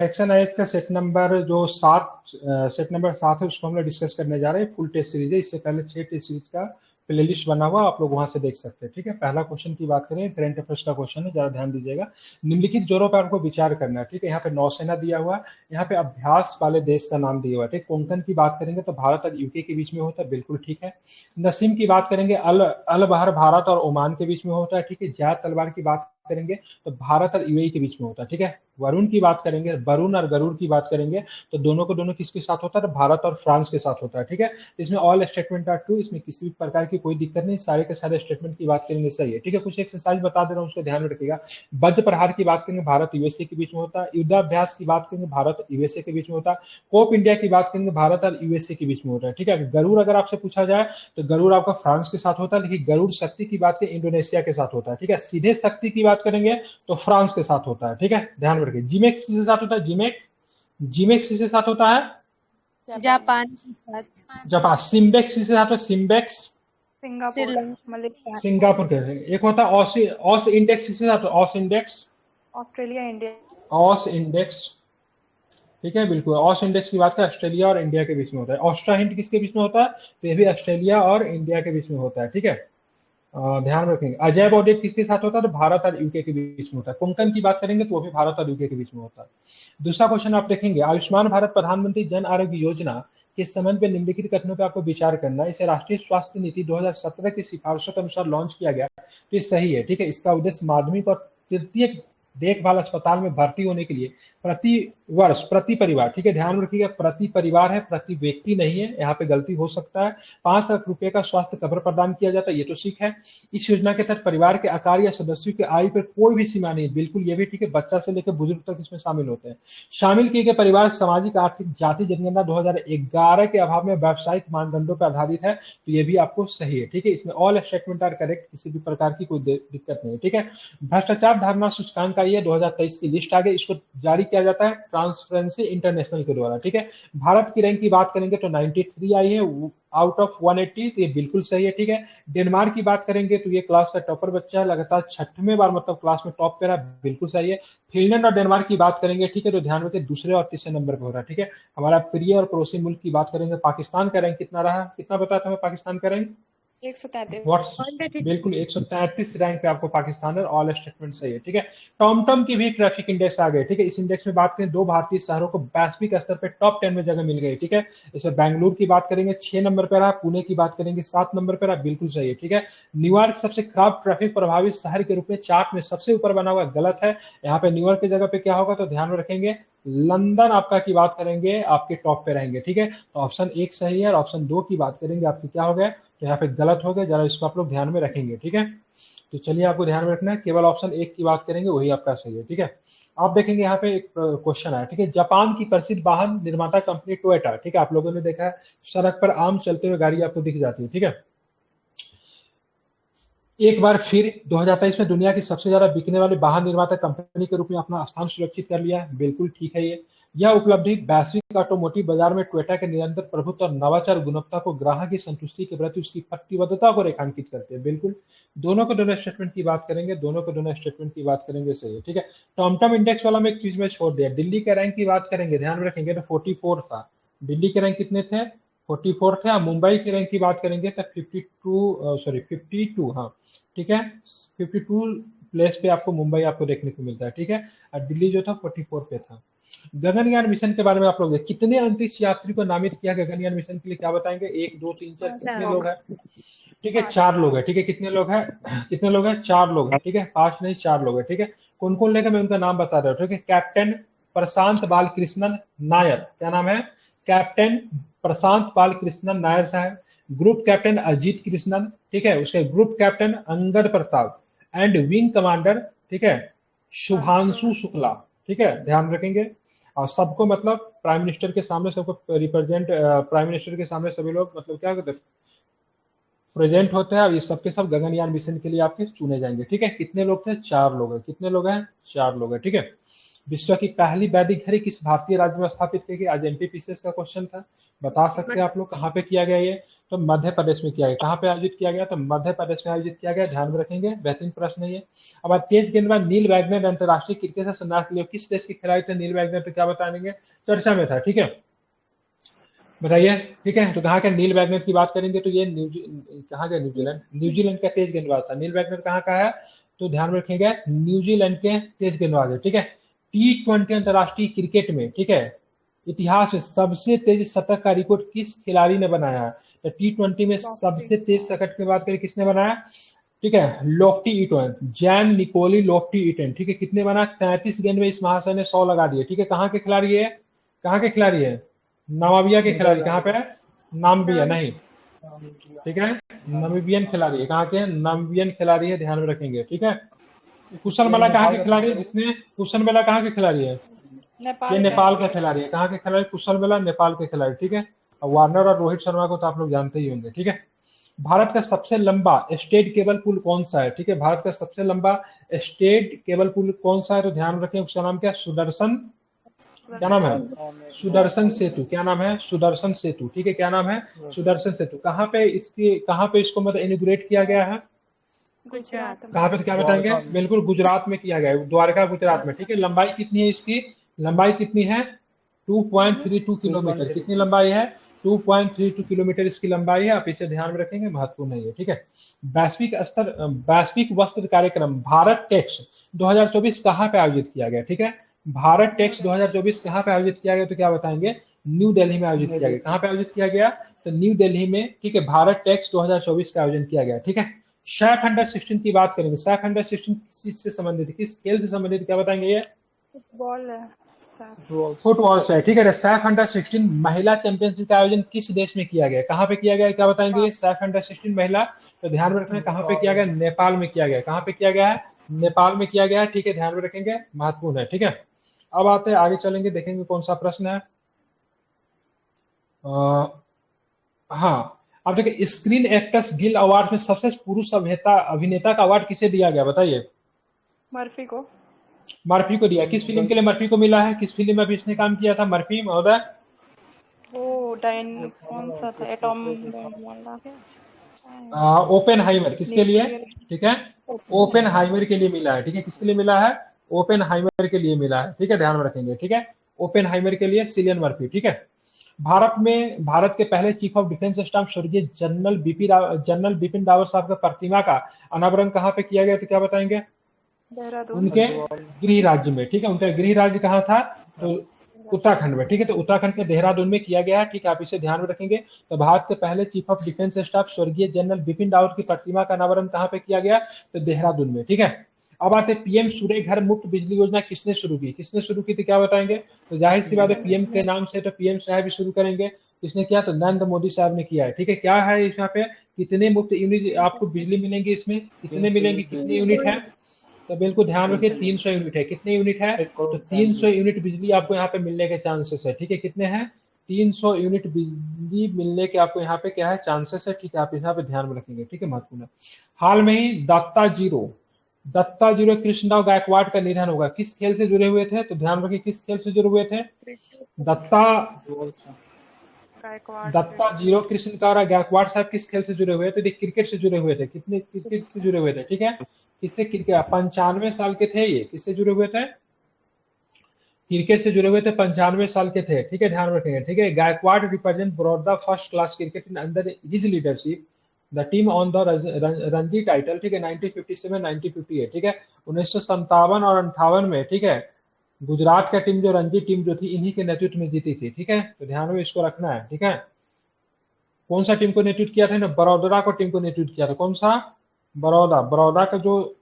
Exercise का set number 7 है, उसको हम लोग डिस्कस करने जा रहे हैं। फुल टेस्ट सीरीज है, इससे पहले 6 टेस्ट सीरीज का प्लेलिस्ट बना हुआ, आप लोग वहां से देख सकते हैं। ठीक है, पहला क्वेश्चन की बात करें, करंट अफेयर्स का क्वेश्चन है, जरा ध्यान दीजिएगा। निम्नलिखित जोरों पर आपको विचार करना है। ठीक है, यहाँ पे नौसेना दिया हुआ है, यहाँ पे अभ्यास वाले देश का नाम दिया हुआ है। ठीक, कोंकण की बात करेंगे तो भारत और यूके के बीच में होता है, बिल्कुल ठीक है। नसीम की बात करेंगे, अल बहर भारत और ओमान के बीच में होता है। ठीक है, जायद तलवार की बात करेंगे तो भारत और यूएई के बीच में होता है। ठीक है, वरुण की बात करेंगे, वरुण और गरुड़ की बात करेंगे तो दोनों को दोनों किसके साथ होता है, तो भारत और फ्रांस के साथ होता है। ठीक है, इसमें ऑल स्टेटमेंट आर ट्रू, इसमें किसी भी प्रकार की कोई दिक्कत नहीं, सारे के सारे स्टेटमेंट की बात करेंगे सही है। ठीक है, कुछ एक्सरसाइज बता दे रहा हूँ, उसको ध्यान में रखिएगा। वज्र प्रहार की बात करेंगे, भारत यूएसए के बीच में होता है। युद्धाभ्यास की बात करेंगे, भारत यूएसए के बीच में होता है। कोप इंडिया की बात करेंगे, भारत और यूएसए के बीच में होता है। ठीक है, गरुड़ अगर आपसे पूछा जाए तो गरुड़ आपका फ्रांस के साथ होता है, लेकिन गरुड़ शक्ति की बात करें इंडोनेशिया के साथ होता है। ठीक है, सीधे शक्ति की बात करेंगे तो फ्रांस के साथ होता है। ठीक है, ध्यान में रखिए। जीमेक्स किसके साथ होता है, जीमेक्स जीमेक्स किसके साथ होता है, जापान के साथ। जापान। सिम्बेक्स किसके साथ होता है, SIMBEX Singapore, Sri Lanka. Malaysia, Singapore के। एक होता है ऑस इंडेक्स किसके साथ, ऑस इंडेक्स, ऑस्ट्रेलिया, इंडिया। ऑस इंडेक्स। ठीक है, बिल्कुल। ऑस इंडेक्स की बात है, ऑस्ट्रेलिया और इंडिया के बीच में होता है। ऑस्ट्रा हिंट किसके बीच में होता है, तो ये भी ऑस्ट्रेलिया और इंडिया के बीच में होता है। ठीक है, ध्यान रखेंगे। अजय बॉडेट किसके साथ होता है, तो भारत और यूके के बीच में होता है। कोंकण की बात करेंगे तो वो भी भारत और यूके के बीच में होता है। दूसरा क्वेश्चन आप देखेंगे, आयुष्मान भारत प्रधानमंत्री जन आरोग्य योजना के संबंध में निम्नलिखित कथनों पर आपको विचार करना है। इसे राष्ट्रीय स्वास्थ्य नीति 2017 की सिफारिशों के अनुसार लॉन्च किया गया, तो ये सही है। ठीक है, इसका उद्देश्य माध्यमिक और तृतीय देखभाल अस्पताल में भर्ती होने के लिए प्रति वर्ष प्रति परिवार, ठीक है ध्यान रखिएगा, प्रति परिवार है, प्रति व्यक्ति नहीं है, यहाँ पे गलती हो सकता है, 5 लाख रुपए का स्वास्थ्य कवर प्रदान किया जाता है, ये तो ठीक है। इस योजना के तहत परिवार के आकार या सदस्यों की आयु पर कोई भी सीमा नहीं, बिल्कुल ये भी ठीक है, बच्चा से लेकर बुजुर्ग तक इसमें शामिल होते हैं। शामिल किए गए परिवार सामाजिक आर्थिक जाति जनगणना 2011 के अभाव में व्यावसायिक मानदंडों पर आधारित है, तो ये भी आपको सही है। ठीक है, इसमें ऑल स्टेटमेंट आर करेक्ट, किसी भी प्रकार की कोई दिक्कत नहीं है। ठीक है, भ्रष्टाचार धारणा सूचकांक का ये 2023 की लिस्ट आ गई, इसको जारी किया जाता है ट्रांसपेरेंसी इंटरनेशनल के द्वारा। ठीक है, भारत की रैंक की बात करेंगे तो 93 आई है आउट ऑफ 180, तो ये बिल्कुल सही है। ठीक है, डेनमार्क की बात करेंगे तो ये क्लास का टॉपर बच्चा है, लगातार 6वें बार मतलब क्लास में टॉप पे रहा, बिल्कुल सही है। फिनलैंड और डेनमार्क की बात करेंगे, ठीक है, तो ध्यान रखिए दूसरे और तीसरे नंबर पर हो रहा है। ठीक है, हमारा प्रिय और पड़ोसी मुल्क की बात करेंगे, पाकिस्तान का रैंक कितना रहा, कितना बताया था हमें पाकिस्तान का रैंक, 133। बिल्कुल 133 रैंक पे आपको पाकिस्तान है, ऑल स्टेटमेंट सही है। ठीक है, टॉमटॉम की भी ट्रैफिक इंडेक्स आ गए। ठीक है, इस इंडेक्स में बात करें, 2 भारतीय शहरों को वैश्विक स्तर पे टॉप 10 में जगह मिल गई। ठीक है, इसमें बैंगलोर की बात करेंगे 6 नंबर पर रहा, पुणे की बात करेंगे 7 नंबर पर रहा, बिल्कुल सही है। ठीक है, न्यूयॉर्क सबसे खराब ट्रैफिक प्रभावित शहर के रूप में चार्ट में सबसे ऊपर बना हुआ, गलत है। यहाँ पे न्यूयॉर्क की जगह पे क्या होगा, तो ध्यान में रखेंगे लंदन आपका की बात करेंगे आपके टॉप पे रहेंगे। ठीक है, तो ऑप्शन 1 सही है, और ऑप्शन 2 की बात करेंगे आपकी क्या हो गया, तो यहाँ पे गलत हो गया, जरा इसको आप लोग ध्यान में रखेंगे। ठीक है, तो चलिए आपको ध्यान में रखना है, केवल ऑप्शन 1 की बात करेंगे वही आपका सही है। ठीक है, आप देखेंगे यहाँ पे एक क्वेश्चन है। ठीक है, जापान की प्रसिद्ध वाहन निर्माता कंपनी टोयोटा, ठीक है, आप लोगों ने देखा है सड़क पर आम चलते हुए गाड़ी आपको दिख जाती है। ठीक है, एक बार फिर 2023 में दुनिया की सबसे ज्यादा बिकने वाले वाहन निर्माता कंपनी के रूप में अपना स्थान सुरक्षित कर लिया है, बिल्कुल ठीक है। यह उपलब्धि वैश्विक ऑटोमोटिव बाजार में टोयोटा के निरंतर प्रभुत्व और नवाचार गुणवत्ता को ग्राहक की संतुष्टि के प्रति उसकी प्रतिबद्धता को रेखांकित करते हैं, बिल्कुल। दोनों को दोनों स्टेटमेंट की बात करेंगे, दोनों को दोनों स्टेटमेंट की बात करेंगे, सही है। ठीक है, टॉमटॉम इंडेक्स वाला में एक चीज में छोड़ दिया, दिल्ली के रैंक की बात करेंगे, ध्यान में रखेंगे, तो 44 था, दिल्ली के रैंक कितने थे, 44 थे। मुंबई की रैंक की बात करेंगे तो 52, हाँ ठीक है, 52 प्लेस पे आपको मुंबई आपको देखने को मिलता है। ठीक है, और दिल्ली जो था 44 पे था। गगनयान मिशन के बारे में आप लोग कितने अंतरिक्ष यात्री को नामित किया गगनयान मिशन के लिए, क्या बताएंगे, 1 2 3 4 कितने लोग हैं, ठीक है 4 लोग हैं। ठीक है, कितने लोग हैं, कितने लोग हैं, 4 लोग हैं। ठीक है, 5 नहीं 4 लोग हैं। ठीक है, कौन कौन लेगा मैं उनका नाम बता रहा हूँ। ठीक है, कैप्टन प्रशांत बालकृष्णन नायर, क्या नाम है, कैप्टन प्रशांत बालकृष्णन नायर साहब, ग्रुप कैप्टन अजीत कृष्णन, ठीक है, उसके group captain Angad Pratap, and wing commander, ठीक है, शुभांशु शुक्ला। ठीक है, ध्यान रखेंगे, और सबको मतलब प्राइम मिनिस्टर के सामने सबको रिप्रेजेंट, प्राइम मिनिस्टर के सामने सभी लोग मतलब क्या कहते हैं प्रेजेंट होते हैं, और ये सबके सब गगनयान मिशन के लिए आपके चुने जाएंगे। ठीक है, कितने लोग थे, 4 लोग हैं, कितने लोग हैं, 4 लोग हैं। ठीक है, विश्व की पहली वैदिक घड़ी किस भारतीय राज्य में स्थापित की गई? आज एमपीपीसीएस का क्वेश्चन था, बता सकते हैं आप लोग कहाँ पे किया गया ये? तो मध्य प्रदेश में किया गया। कहाँ पे आयोजित किया गया? तो मध्य प्रदेश में आयोजित किया गया, ध्यान में रखेंगे, बेहतरीन प्रश्न है ये। अब तेज गेंदबाज नील वैगनर अंतरराष्ट्रीय क्रिकेट से संन्यास लिए, किस देश के खिलाड़ी थे नील वैगनर? तो क्या बताएंगे, चर्चा में था, ठीक है, बताइए, ठीक है। तो कहाँ के नील वैगनर की बात करेंगे तो ये कहाँ का, न्यूजीलैंड का तेज गेंदबाज था। नील वैगनर कहाँ का है? तो ध्यान रखेंगे, न्यूजीलैंड के तेज गेंदबाज है, ठीक है। T20 अंतरराष्ट्रीय क्रिकेट में, ठीक है, इतिहास में सबसे तेज शतक का रिकॉर्ड किस खिलाड़ी ने बनाया है? तो T20 में सबसे तेज शतक की बात करें किसने बनाया, ठीक है, Lofty Eaton, Jane Nicoli Lofty Eaton, ठीक है। कितने बना? 33 गेंद में इस महाशय ने 100 लगा दिए, ठीक है। कहाँ के खिलाड़ी है? कहाँ के खिलाड़ी है? नामाबिया के खिलाड़ी। कहाँ पे है? नाम्बिया नहीं, ठीक है, नामीबियन खिलाड़ी है। कहाँ के? नामीबियन खिलाड़ी है, ध्यान में रखेंगे, ठीक है। कुशल मला कहाँ के खिलाड़ी है? जिसने कुशल मला कहाँ के खिलाड़ी है? ये नेपाल का खिलाड़ी है। कहाँ के खिलाड़ी? कुशल मला नेपाल के खिलाड़ी, ठीक है। वार्नर और रोहित शर्मा को तो आप लोग जानते ही होंगे, ठीक है। भारत का सबसे लंबा स्टेट केबल पुल कौन सा है? ठीक है, भारत का सबसे लंबा स्टेट केबल पुल कौन सा है? तो ध्यान रखें, उसका नाम क्या? सुदर्शन, क्या नाम है? सुदर्शन सेतु। क्या नाम है? सुदर्शन सेतु, ठीक है। क्या नाम है? सुदर्शन सेतु। कहाँ पे इसको मतलब इनॉग्रेट किया गया है? गुजरात। कहाँ पे? क्या बताएंगे? बिल्कुल गुजरात में किया गया है, द्वारका गुजरात में, ठीक है। लंबाई कितनी है इसकी? लंबाई कितनी है? 2.32 किलोमीटर। कितनी लंबाई है? 2.32 किलोमीटर इसकी लंबाई है। आप इसे ध्यान में रखेंगे, महत्वपूर्ण है ये, ठीक है। वैश्विक वस्त्र कार्यक्रम भारत टेक्स 2024 कहाँ पे आयोजित किया गया? ठीक है, भारत टेक्स 2024 कहाँ पे आयोजित किया गया? तो क्या बताएंगे? न्यू दिल्ली में आयोजित किया गया। कहाँ पे आयोजित किया गया? तो न्यू दिल्ली में, ठीक है। भारत टेक्स 2024 का आयोजन किया गया, ठीक है। सैफ अंडर-16 की बात करेंगे। सैफ अंडर-16 किस चीज से संबंधित है? किस खेल से संबंधित? क्या बताएंगे ये? फुटबॉल है, फुटबॉल से, ठीक है। सैफ अंडर-16 महिला चैंपियनशिप का आयोजन किस देश में किया गया? कहाँ पे किया गया? क्या बताएंगे ये? सैफ अंडर-16 महिला, तो ध्यान में रखना कहाँ पे किया गया? नेपाल में किया गया। कहाँ पे किया गया है? नेपाल में किया गया है, ठीक है, ध्यान में रखेंगे, महत्वपूर्ण है, ठीक है। अब आते हैं आगे, चलेंगे, देखेंगे कौन सा प्रश्न है। हाँ, अब देखिए, स्क्रीन एक्टर्स गिल्ड अवार्ड में सबसे पुरुष अभिनेता का अवार्ड किसे दिया गया? बताइए। मर्फी को। मर्फी को दिया। किस फिल्म के लिए मर्फी को मिला है? किस फिल्म में भी इसने काम किया था मर्फी महोदय? वो कौन सा था, एटॉम वाला क्या? ओपेनहाइमर। किसके लिए? ठीक है, ओपेनहाइमर के लिए मिला है, ठीक है। किसके लिए मिला है? ओपेनहाइमर के लिए मिला है, ठीक है, ध्यान में रखेंगे, ठीक है। ओपेनहाइमर के लिए सिलियन मर्फी, ठीक है। भारत के पहले चीफ ऑफ डिफेंस स्टाफ स्वर्गीय जनरल बिपिन रावत साहब का प्रतिमा का अनावरण कहाँ पे किया गया? तो क्या बताएंगे? देहरादून। उनके गृह राज्य में, ठीक है। उनका गृह राज्य कहाँ था? तो उत्तराखंड में, ठीक है। तो उत्तराखंड के देहरादून में किया गया है, ठीक है, आप इसे ध्यान में रखेंगे। तो भारत के पहले चीफ ऑफ डिफेंस स्टाफ स्वर्गीय जनरल बिपिन रावत की प्रतिमा का अनावरण कहाँ पे किया गया? तो देहरादून में, ठीक है। अब आते पीएम सूर्य घर मुफ्त बिजली योजना किसने शुरू की? किसने शुरू की थी? क्या बताएंगे? तो जाहिर सी बात है, पीएम के नाम से तो पीएम साहब भी शुरू करेंगे। किसने किया? तो नरेंद्र मोदी साहब ने किया है, ठीक है। क्या है यहाँ पे? कितने मुफ्त यूनिट आपको बिजली मिलेंगी इसमें? कितने मिलेंगी? कितनी यूनिट है? तो बिल्कुल ध्यान रखिए, 300 यूनिट है। कितने यूनिट है? तो 300 यूनिट बिजली आपको यहाँ पे मिलने के चांसेस है, ठीक है। कितने हैं? 300 यूनिट बिजली मिलने के आपको यहाँ पे क्या है? चांसेस है, ठीक है, आप यहाँ पे ध्यान में रखेंगे, ठीक है, महत्वपूर्ण। हाल में ही दत्ता जीरो कृष्णराव गायकवाड़ का निधन होगा। किस खेल से जुड़े हुए थे? तो ध्यान रखिए, किस खेल से जुड़े हुए थे? दत्ता जीरो कृष्णराव गायकवाड़ साहब किस खेल से जुड़े हुए थे? तो क्रिकेट से जुड़े हुए थे। कितने क्रिकेट से जुड़े हुए थे, ठीक है। किससे? क्रिकेट। 95 साल के थे ये। किससे जुड़े हुए थे? क्रिकेट से जुड़े हुए थे, 95 साल के थे, ठीक है, ध्यान रखेंगे, ठीक है। Gaekwad represent Baroda first class cricket in under his leadership the team won the Ranji title, ठीक है, 1957 1958, ठीक है। 1957 और 58 में, ठीक है, गुजरात का टीम जो रणजी टीम जो थी, इन्हीं के नेतृत्व में जीती थी, ठीक है। तो ध्यान में इसको रखना है, ठीक है। कौन सा टीम को नेतृत्व किया था ना? बड़ौदा को टीम को नेतृत्व किया था। कौन सा? बड़ौदा का जो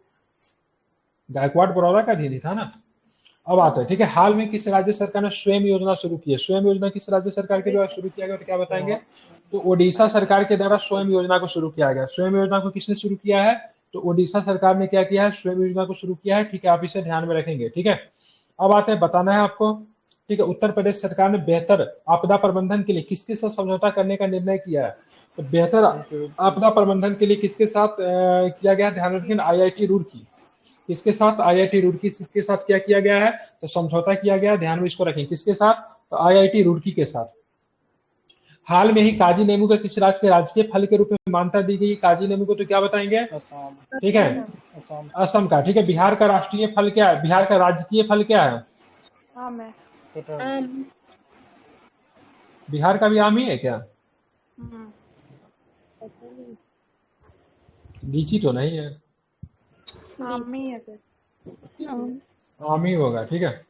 गायकवाड़ बड़ौदा का ही था ना। अब आता है, ठीक है, हाल में किस राज्य सरकार ने स्वयं योजना शुरू की है? स्वयं योजना किस राज्य सरकार के द्वारा शुरू किया गया? तो क्या बताएंगे? तो ओडिशा सरकार के द्वारा स्वयं योजना को शुरू किया गया। स्वयं योजना को किसने शुरू किया है? तो ओडिशा सरकार ने क्या किया है? स्वयं योजना को शुरू किया है, ठीक है, आप इसे ध्यान में रखेंगे, ठीक है। अब आते हैं, बताना है आपको, ठीक है, उत्तर प्रदेश सरकार ने बेहतर आपदा प्रबंधन के लिए किसके साथ समझौता करने का निर्णय किया है? तो बेहतर आपदा प्रबंधन के लिए किसके साथ किया गया? ध्यान रखें, IIT रुड़की, किसके साथ? आईआईटी रुड़की के साथ क्या किया गया है? तो समझौता किया गया है, ध्यान में इसको रखें। किसके साथ? तो आईआईटी रुड़की के साथ। हाल में ही काजी नींबू का किस राज्य के राजकीय फल के रूप में मान्यता दी गई? काजी नींबू को तो क्या बताएंगे? ठीक है, असम का। ठीक है, बिहार का राष्ट्रीय फल क्या है? बिहार का राजकीय फल क्या है? आम है। बिहार का भी आम ही है क्या? लीची तो नहीं है, आम ही है फिर। आम ही होगा। ठीक है,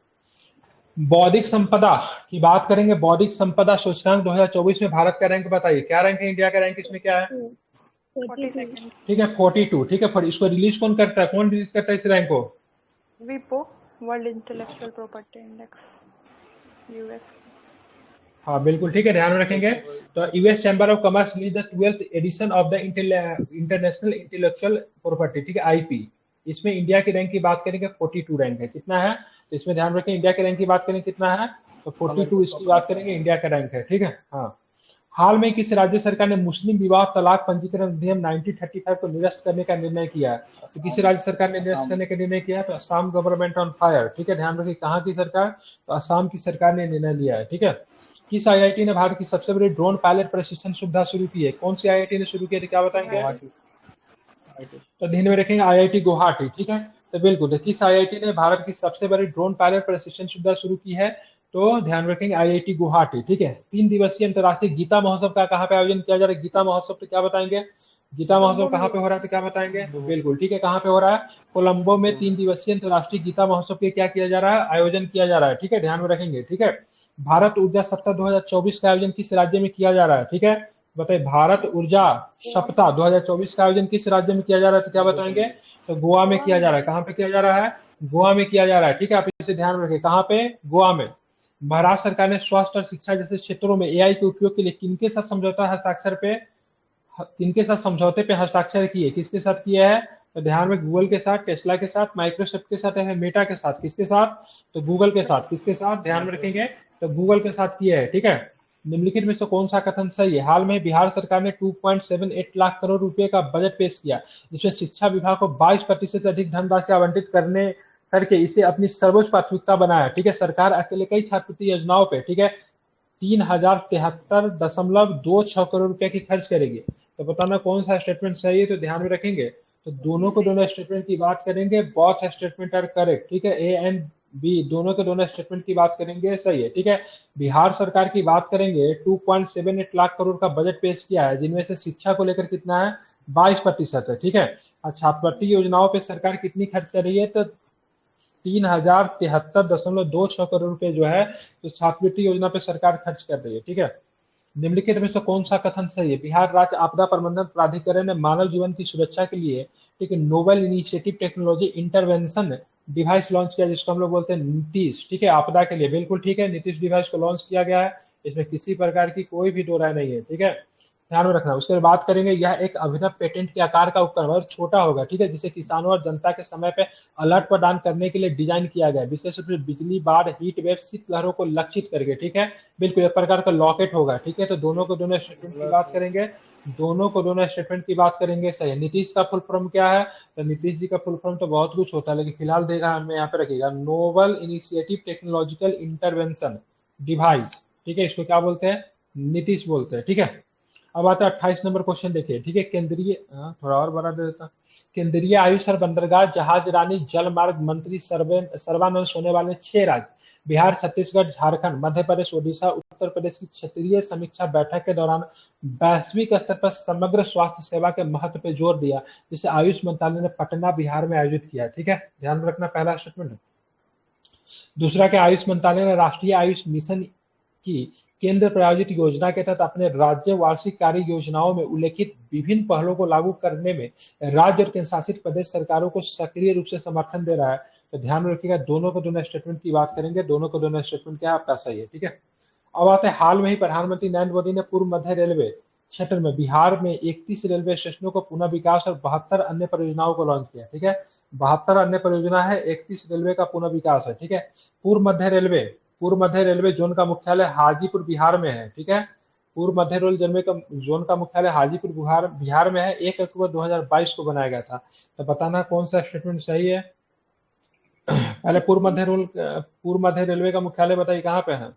बौद्धिक संपदा की बात करेंगे। बौद्धिक संपदा सूचकांक 2024 में भारत का रैंक बताइए, क्या रैंक है इंडिया का? रैंक इसमें क्या है? 42nd। ठीक है, 42। ठीक है, इसको रिलीज कौन करता है? कौन रिलीज करता है इस रैंक को? विपो, world intellectual property index, US. हाँ बिल्कुल ठीक है, ध्यान में रखेंगे। तो US chamber of commerce release the 12th edition of the international intellectual property, ठीक है, आईपी। इसमें इंडिया की रैंक की बात करेंगे 42 रैंक है। कितना है? तो इसमें ध्यान रखें, इंडिया के रैंक की बात करें कितना है? तो 42 इसकी बात करेंगे, इंडिया का रैंक है। ठीक है, हाँ। हाल में किस राज्य सरकार ने मुस्लिम विवाह तलाक पंजीकरण अधिनियम 1935 को निरस्त करने का निर्णय किया है? तो किस राज्य सरकार ने निरस्त करने का निर्णय किया? तो असम गवर्नमेंट ऑन फायर। ठीक है, ध्यान रखिए, कहाँ की सरकार? तो असम की सरकार ने निर्णय लिया है। ठीक है, किस आईआईटी ने भारत की सबसे बड़ी ड्रोन पायलट प्रशिक्षण सुविधा शुरू की है? कौन सी आईआईटी ने शुरू की है? क्या बताएंगे? तो ध्यान में रखेंगे, आईआईटी गुवाहाटी। ठीक है, तो बिल्कुल, किस आईआईटी ने भारत की सबसे बड़ी ड्रोन पायलट प्रशिक्षण सुविधा शुरू की है? तो ध्यान रखेंगे, आईआईटी गुवाहाटी। ठीक है, 3 दिवसीय अंतर्राष्ट्रीय गीता महोत्सव का कहाँ पे आयोजन किया जा रहा है? गीता महोत्सव तो क्या बताएंगे? गीता महोत्सव कहाँ पे हो रहा है? तो क्या बताएंगे? बिल्कुल ठीक है, कहाँ पे हो रहा है? कोलंबो में 3 दिवसीय अंतर्राष्ट्रीय गीता महोत्सव के क्या किया जा रहा है? आयोजन किया जा रहा है। ठीक है, ध्यान में रखेंगे। ठीक है, भारत ऊर्जा सप्ताह 2024 का आयोजन किस राज्य में किया जा रहा है? ठीक है, बताइए, भारत ऊर्जा सप्ताह 2024 का आयोजन किस राज्य में किया जा रहा है? तो क्या बताएंगे? तो गोवा में किया जा रहा है। कहाँ पे किया जा रहा है? गोवा में किया जा रहा है। ठीक है, आप इसे ध्यान में रखें, कहाँ पे? गोवा में। महाराष्ट्र सरकार ने स्वास्थ्य और शिक्षा जैसे क्षेत्रों में एआई के उपयोग के लिए किनके साथ समझौता हस्ताक्षर पे किनके साथ समझौते पे हस्ताक्षर किए? किसके साथ किया है? तो ध्यान में, गूगल के साथ, टेस्ला के साथ, माइक्रोसॉफ्ट के साथ या मेटा के साथ? किसके साथ? तो गूगल के साथ। किसके साथ? ध्यान में रखेंगे, तो गूगल के साथ किया है। ठीक है, निम्नलिखित में से कौन सा कथन सही है? हाल में बिहार सरकार ने 2.78 लाख करोड़ रुपए का बजट पेश किया, जिसमें शिक्षा विभाग को 22% से अधिक धनराशि आवंटित करने करके इसे अपनी सर्वोच्च प्राथमिकता बनाया। ठीक है, सरकार अकेले कई छात्रवृत्ति योजनाओं पे, ठीक है, 3073.26 करोड़ रुपए की खर्च करेगी। तो बताना कौन सा स्टेटमेंट सही है? तो ध्यान में रखेंगे, तो दोनों को दोनों स्टेटमेंट की बात करेंगे, बोथ स्टेटमेंट आर करेक्ट। ठीक है, ए एंड बी दोनों के दोनों स्टेटमेंट की बात करेंगे, सही है। ठीक है, बिहार सरकार की बात करेंगे, 2.78 लाख करोड़ का बजट पेश किया है, जिनमें से शिक्षा को लेकर कितना है? 22% है। ठीक है, छात्रवृत्ति योजनाओं पे सरकार कितनी खर्च कर रही है? तो 3073.26 करोड़ रुपए जो है, तो छात्रवृत्ति योजना पे सरकार खर्च कर रही है। ठीक है, निम्नलिखित में से कौन सा कथन सही है? बिहार राज्य आपदा प्रबंधन प्राधिकरण ने मानव जीवन की सुरक्षा के लिए, ठीक है, novel initiative technology intervention device launch किया, जिसको हम लोग बोलते हैं नीतीश। ठीक है, आपदा के लिए, बिल्कुल ठीक है, नीतीश डिवाइस को लॉन्च किया गया है, इसमें किसी प्रकार की कोई भी दो राय नहीं है। ठीक है, ध्यान में रखना। उसके बाद बात करेंगे, यह एक अभिनव पेटेंट के आकार का उपकरण और छोटा होगा, ठीक है, जिसे किसानों और जनता के समय पे अलर्ट प्रदान करने के लिए डिजाइन किया गया है, विशेष रूप से बिजली, बाढ़, हीट वेव, शीतलहरों को लक्षित करके। ठीक है, बिल्कुल एक प्रकार का लॉकेट होगा। ठीक है, तो दोनों को दोनों स्टेटमेंट की बात करेंगे, दोनों को दोनों स्टेटमेंट की बात करेंगे, सही है। नीतीश का फुल फॉर्म क्या है? तो नीतीश जी का फुल फॉर्म तो बहुत कुछ होता है, लेकिन फिलहाल देखा हमें यहाँ पे रखिएगा, novel initiative technological intervention device. ठीक है, इसको क्या बोलते हैं? नीतीश बोलते हैं। ठीक है, अब आता है 28 नंबर क्वेश्चन, देखिए। ठीक है, केंद्रीय, थोड़ा और बड़ा दे देता, केंद्रीय आयुष और बंदरगाह जहाज रानी जल मार्ग मंत्री सर्बानंद सोनोवाल ने 6 राज्य बिहार, छत्तीसगढ़, झारखंड, मध्य प्रदेश, ओडिशा, उत्तर प्रदेश की क्षेत्रीय समीक्षा बैठक के दौरान वैश्विक स्तर पर समग्र स्वास्थ्य सेवा के महत्व पर जोर दिया, जिसे आयुष मंत्रालय ने पटना, बिहार में आयोजित किया। ठीक है, ध्यान रखना, पहला स्टेटमेंट। दूसरा, के आयुष मंत्रालय ने राष्ट्रीय आयुष मिशन की केंद्र प्रायोजित योजना के तहत अपने राज्य वार्षिक कार्य योजनाओं में उल्लेखित विभिन्न पहलों को लागू करने में राज्य और केंद्र शासित प्रदेश सरकारों को सक्रिय रूप से समर्थन दे रहा है। तो ध्यान में रखिएगा, दोनों को दोनों स्टेटमेंट की बात करेंगे, दोनों को दोनों स्टेटमेंट क्या आपका सही है। ठीक है, अब आते हैं, हाल में ही प्रधानमंत्री नरेंद्र मोदी ने पूर्व मध्य रेलवे क्षेत्र में बिहार में 31 रेलवे स्टेशनों को पुनः विकास और 72 अन्य परियोजनाओं को लॉन्च किया। ठीक है, 72 अन्य परियोजना है, 31 रेलवे का पुनः विकास है। ठीक है, पूर्व मध्य रेलवे जोन का मुख्यालय हाजीपुर बिहार में है। ठीक है, पूर्व मध्य रेलवे जोन का मुख्यालय हाजीपुर बिहार में है, 1 अक्टूबर 2022 को बनाया गया था। तो बताना कौन सा स्टेटमेंट सही है? पहले पूर्व मध्य रेलवे का मुख्यालय बताइए कहाँ पे है।